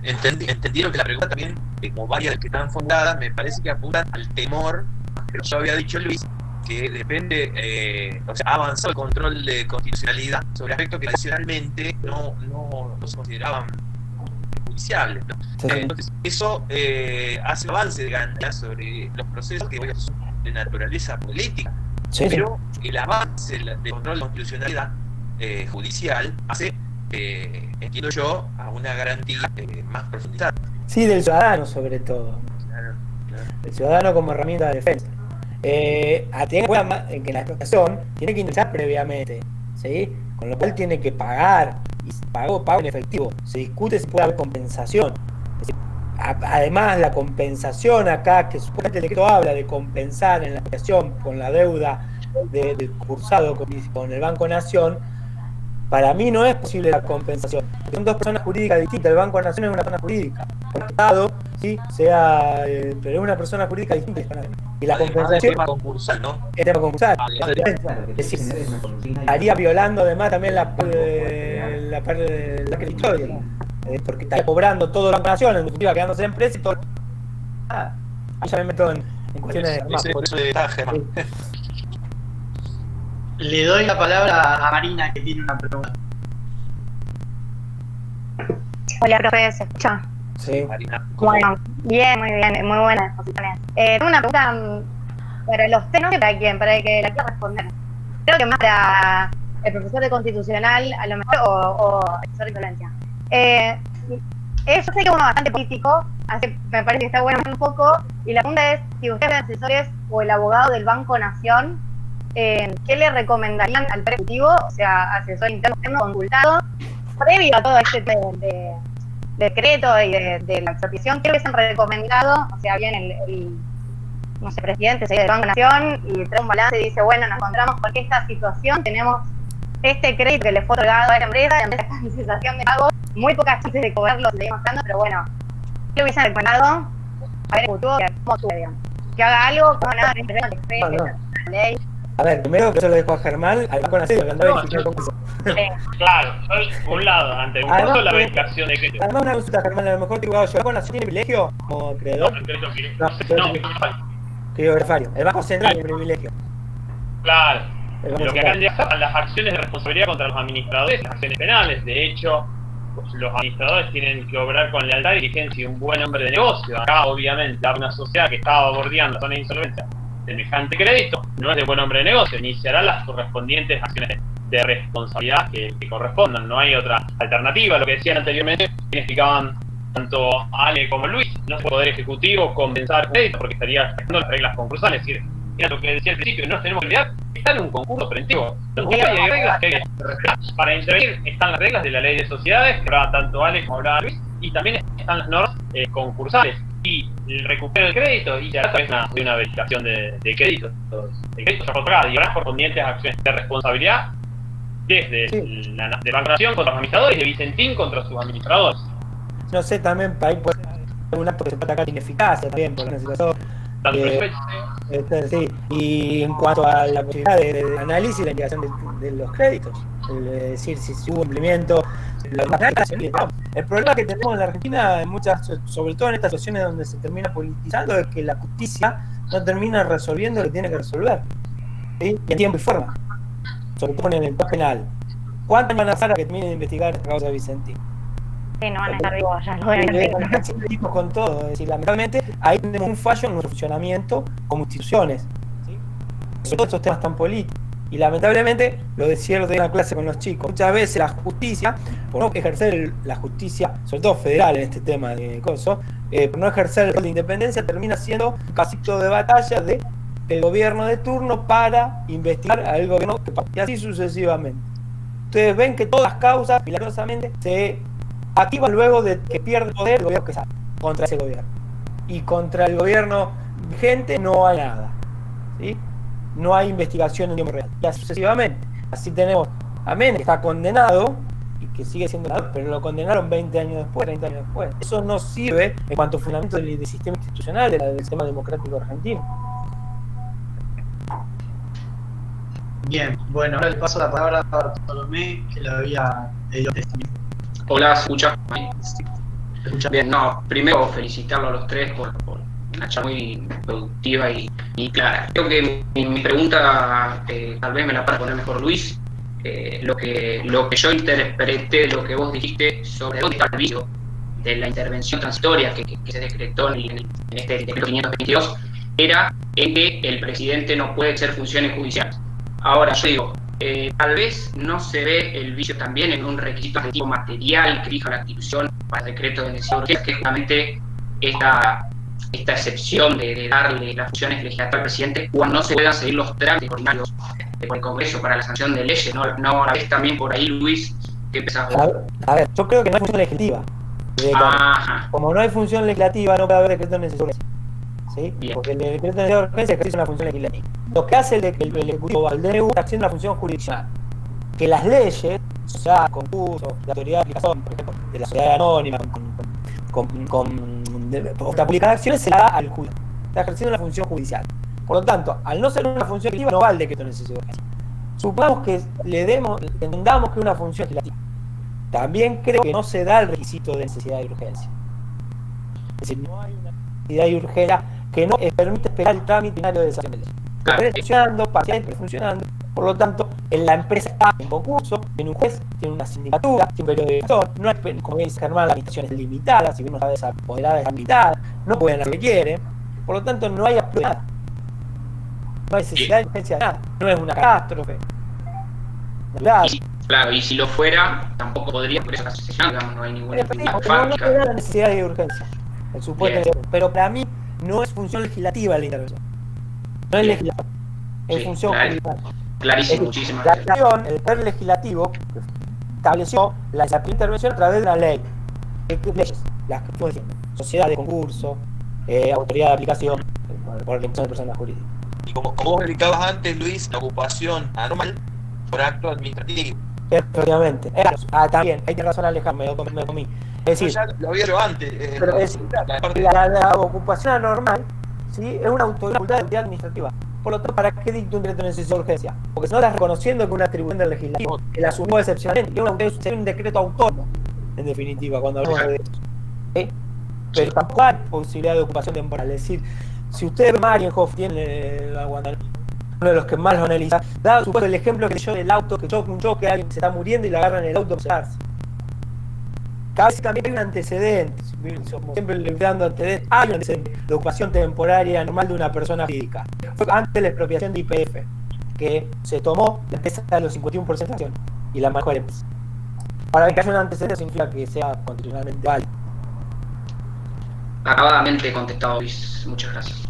Entendieron que la pregunta también, como varias que están fundadas, me parece que apuntan al temor, pero yo había dicho Luis, que depende, ha avanzado el control de constitucionalidad sobre aspectos que tradicionalmente no se consideraban judiciables, ¿no? Sí. Entonces, eso hace un avance de ganancia sobre los procesos que son de naturaleza política, sí, pero el avance del control de constitucionalidad judicial hace, entiendo yo, a una garantía más profundizada. Sí, del ciudadano sobre todo. Claro. El ciudadano como herramienta de defensa. A tener en cuenta que la expropiación tiene que ingresar previamente, ¿sí? Con lo cual tiene que pagar, y pago en efectivo. Se discute si puede haber compensación. Además, la compensación acá, que supuestamente el decreto habla de compensar en la expropiación con la deuda del cursado con el Banco Nación, para mí no es posible la compensación. Son dos personas jurídicas distintas. El Banco Nación es una persona jurídica. El Estado, sí, pero es una persona jurídica distinta. Y la compensación. Es tema concursal, ¿no? Es tema concursal. Es decir, estaría violando además también la parte de la creditoria. Porque está cobrando todo el Banco Nación, en definitiva, quedándose en empresa y todo. Ahí ya me meto en cuestiones de. Le doy la palabra a Marina, que tiene una pregunta. Hola, profe, ¿se escucha? Sí. Bueno, bien, muy buenas exposiciones. Tengo una pregunta para los tres, no sé para quién, para el que la quiera responder. Creo que más para el profesor de constitucional, a lo mejor, o el profesor de insolencia. Yo sé que uno es bastante político, así me parece que está bueno un poco, y la pregunta es si ustedes son asesores o el abogado del Banco Nación, ¿qué le recomendarían al Poder Ejecutivo, o sea, asesor interno consultado, previo a todo este de decreto y de la expropiación? ¿Qué hubiesen recomendado? O sea, viene el no sé, presidente del Banco Nación y trae un balance y dice, bueno, nos encontramos con esta situación, tenemos este crédito que le fue otorgado a la empresa está en cesación de pago, muy pocas chances de cobrarlo, seguimos dando, pero bueno, ¿qué le hubiesen recomendado a ver el futuro? ¿Cómo tú, digamos? Que haga algo, como nada, la ley. A ver, primero que yo lo dejo a Germán, al Banco Nación, Claro, por un lado, ante un caso la verificación de que. Además, una consulta, Germán, a lo mejor te digo, ¿el Banco Nación tiene privilegio como creador? No, el Banco Central tiene privilegio. Claro. Lo que acá son las acciones de responsabilidad contra los administradores, las acciones penales. De hecho, los administradores tienen que obrar con lealtad, diligencia y un buen hombre de negocio. Acá, obviamente, una sociedad que estaba bordeando la zona de insolvencia, semejante crédito, no es de buen hombre de negocio, iniciará las correspondientes acciones de responsabilidad que correspondan. No hay otra alternativa. Lo que decían anteriormente, quienes explicaban tanto Ale como Luis, no es el Poder Ejecutivo compensar crédito porque estaría respetando las reglas concursales. Es decir, mira lo que decía al principio, no tenemos que olvidar que está en un concurso preventivo. Hay reglas que hay que respetar. Para intervenir están las reglas de la ley de sociedades, que hablaba tanto Ale como hablaba Luis, y también están las normas concursales. Y el recupero del crédito y ya a través de una verificación de créditos. De créditos ya otorgados y las correspondientes acciones de responsabilidad desde de Banco Nación contra los administradores y de Vicentín contra sus administradores. No sé, también ahí puede ser un acto que se puede atacar ineficacia también por una situación. Sí. Y en cuanto a la posibilidad de análisis y la indicación de los créditos, es decir, si hubo cumplimiento. El problema que tenemos en la Argentina, sobre todo en estas situaciones donde se termina politizando, es que la justicia no termina resolviendo lo que tiene que resolver, ¿sí? Y en tiempo y forma, sobre todo en el plan penal. ¿Cuántos van a pasar a que terminen de investigar esta causa de Vicentín? Sí, no van a estar vivos, ya lo ven. Con todo, es decir, lamentablemente ahí tenemos un fallo en nuestro funcionamiento como instituciones, ¿sí? Sobre todo estos temas tan políticos. Y lamentablemente, lo decía en una clase con los chicos, muchas veces la justicia, por no ejercer la justicia, sobre todo federal en este tema de coso, por no ejercer el rol de independencia, termina siendo un casito de batalla del gobierno de turno para investigar al gobierno que pasa. Y así sucesivamente. Ustedes ven que todas las causas, milagrosamente, se activan luego de que pierde poder el gobierno que sale contra ese gobierno. Y contra el gobierno vigente no hay nada, ¿sí? No hay investigación en tiempo real. Y así sucesivamente. Así tenemos a Menem, que está condenado y que sigue siendo condenado, pero lo condenaron 20 años después, 30 años después. Eso no sirve en cuanto a fundamento del sistema institucional, del sistema democrático argentino. Bien, bueno, ahora le paso la palabra a Bartolomé, que lo había pedido testimonio. Hola, ¿se escucha? Bien, no, primero felicitarlo a los tres por una charla muy productiva y clara. Creo que mi pregunta, tal vez me la para poner mejor Luis, lo que yo interpreté, lo que vos dijiste sobre dónde está el vicio de la intervención transitoria que se decretó en este decreto 522, era en que el presidente no puede hacer funciones judiciales. Ahora, yo digo, tal vez no se ve el vicio también en un requisito de tipo material que fija la Constitución para el decreto de necesidad urgente, que es justamente esta excepción de darle las funciones legislativas al presidente cuando no se puedan seguir los trámites ordinarios por el Congreso para la sanción de leyes. ¿No la ves también por ahí, Luis? ¿Qué pensás vos? A ver, yo creo que no hay función legislativa. Como no hay función legislativa, no puede haber decreto de necesidad urgente. ¿Sí? Porque el decreto de necesidad urgente ejerce una función legislativa. Lo que hace el Ejecutivo al DNU está haciendo una función jurisdiccional. Que las leyes, o sea, concursos, de autoridad de aplicación, por ejemplo, de la sociedad anónima, con publicar acciones, se la da al juez. Está ejerciendo una función judicial. Por lo tanto, al no ser una función legislativa, no va el decreto de necesidad urgente. Supongamos que entendamos que es una función legislativa. También creo que no se da el requisito de necesidad y urgencia. Es decir, no hay una necesidad y urgencia que no permite esperar el trámite binario de sanción de ley. Está funcionando, parcialmente funcionando. Por lo tanto, la empresa está en concurso, tiene un juez, tiene una sindicatura, tiene un periodo de director, no hay, como dice Germán, la administración es limitada, si uno sabe apoderada es limitada, no pueden hacer lo que quieren. Por lo tanto, no hay nada. No hay necesidad de urgencia de nada. No es una catástrofe. Claro, y si lo fuera, tampoco podría, por eso la asociación, digamos, no hay ninguna no te da la necesidad de urgencia. El supuesto, pero para mí no es función legislativa la intervención. No es legislativa, es función judicial. Clarísimo, muchísimas gracias. El poder legislativo estableció la intervención a través de una ley. Leyes, las que estamos diciendo: sociedad de concurso, autoridad de aplicación, por la imposición de personas jurídicas. Y como vos explicabas antes, Luis, la ocupación anormal por acto administrativo. Efectivamente. También, hay que razón Alejandro, me comí. Es decir, ya lo había hecho antes. Pero es la ocupación anormal, ¿sí? Es una autoridad administrativa. Por lo tanto, ¿para qué dicta un decreto de necesidad de urgencia? Porque si no estás reconociendo que una atribución del legislativo que la asumió excepcionalmente, que es un decreto autónomo, en definitiva, cuando hablamos de esto. Pero tampoco hay posibilidad de ocupación temporal. Es decir, si usted ve Marienhoff, tiene uno de los que más lo analiza, da supuesto el ejemplo que yo del auto, que choca un choque, alguien se está muriendo y le agarran el auto para separarse. Cada vez también hay un antecedente, como siempre le voy dando antecedentes, hay un antecedente de ocupación temporaria normal de una persona física. Fue antes de la expropiación de YPF, que se tomó la empresa de los 51% de acción y la manejó la empresa. Para que haya un antecedente significa que sea constitucionalmente válido. Acabadamente contestado, Luis. Muchas gracias.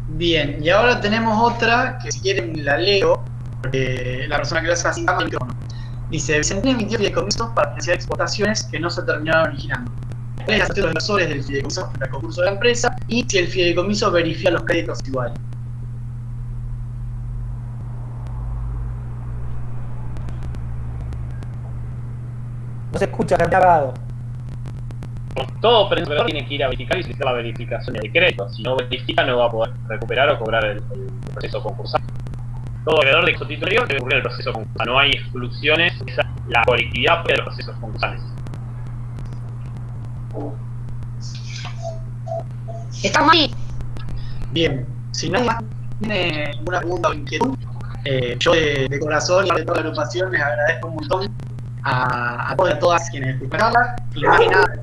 Bien, y ahora tenemos otra que si quieren la leo, porque la persona que lo hace así el micrófono. Dice: Vicentino emitió fideicomisos para financiar exportaciones que no se terminaron originando. ¿Cuál es la situación de los inversores del fideicomiso frente al concurso de la empresa? Y si el fideicomiso verifica los créditos iguales. No se escucha, grabado. Todo prendedor tiene que ir a verificar y solicitar la verificación de crédito. Si no verifica, no va a poder recuperar o cobrar el proceso concursal. Todo acreedor de título anterior debe ocurrir el proceso concursal. No hay exclusiones, la colectividad de los procesos concursales. ¿Estamos ahí? Bien, si nadie más tiene ninguna pregunta o inquietud, yo de corazón y de toda la agrupación les agradezco un montón a todos y a todas quienes escucharon. Y más que nada,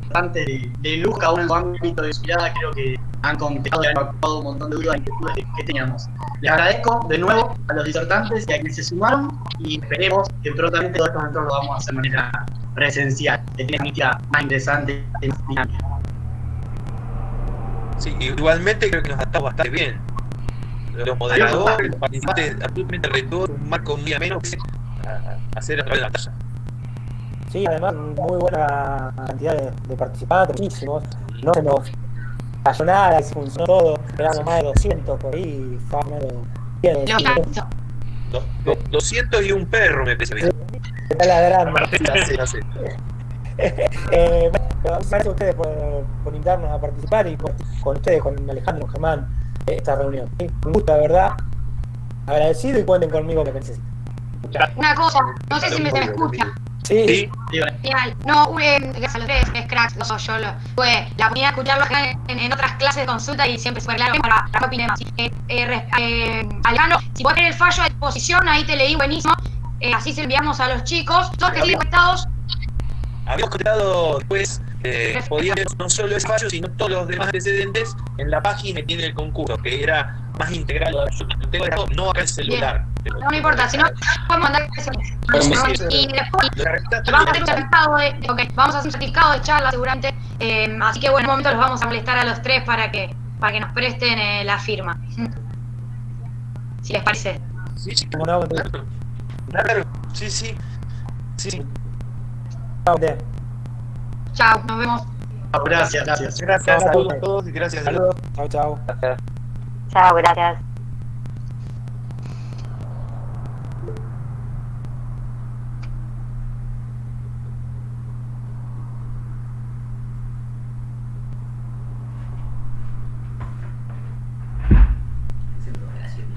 bastante de luz, cada uno en su ámbito de su mirada, creo que han contestado y han evacuado un montón de dudas e inquietudes que teníamos. Les agradezco de nuevo a los disertantes y a quienes se sumaron y esperemos que prontamente todos estos encuentros lo vamos a hacer de manera presencial, que tiene una mística más interesante y más dinámica. Sí, igualmente creo que nos adaptamos bastante bien. Los moderadores, los participantes, absolutamente alrededor, un marco muy ameno que hacer a través de la pantalla. Sí, además, muy buena cantidad de participantes, muchísimos. No se nos cayó nada, se funcionó todo. Éramos más de 200 por ahí, bien. 200 y un perro, me parece. Está ladrando. Sí. Gracias a ustedes por invitarnos a participar y con ustedes, con Alejandro, Germán, esta reunión. Un gusto, de verdad. Agradecido y cuenten conmigo lo que necesiten. Una cosa, no sé si se me escucha. Sí. No, gracias a los tres, es cracks, yo la oportunidad de escucharlo acá en otras clases de consulta y siempre súper claro para que opine más. Alejandro, si puedes ver el fallo de exposición, ahí te leí buenísimo, así se lo enviamos a los chicos, todos que siguen conectados. Habíamos contado después, podían ver no solo ese fallo, sino todos los demás antecedentes en la página que tiene el concurso, que era más integral. Yo tengo no acá el celular. No importa, si no, podemos mandar y después vamos a hacer un certificado vamos a hacer un certificado de charla seguramente, así que bueno, en un momento los vamos a molestar a los tres para que nos presten la firma, si les parece. Sí, claro, sí. Chao, nos vemos. Gracias. Gracias a todos y gracias. Saludos. Chao. Chao, gracias. Ese es lo que hace.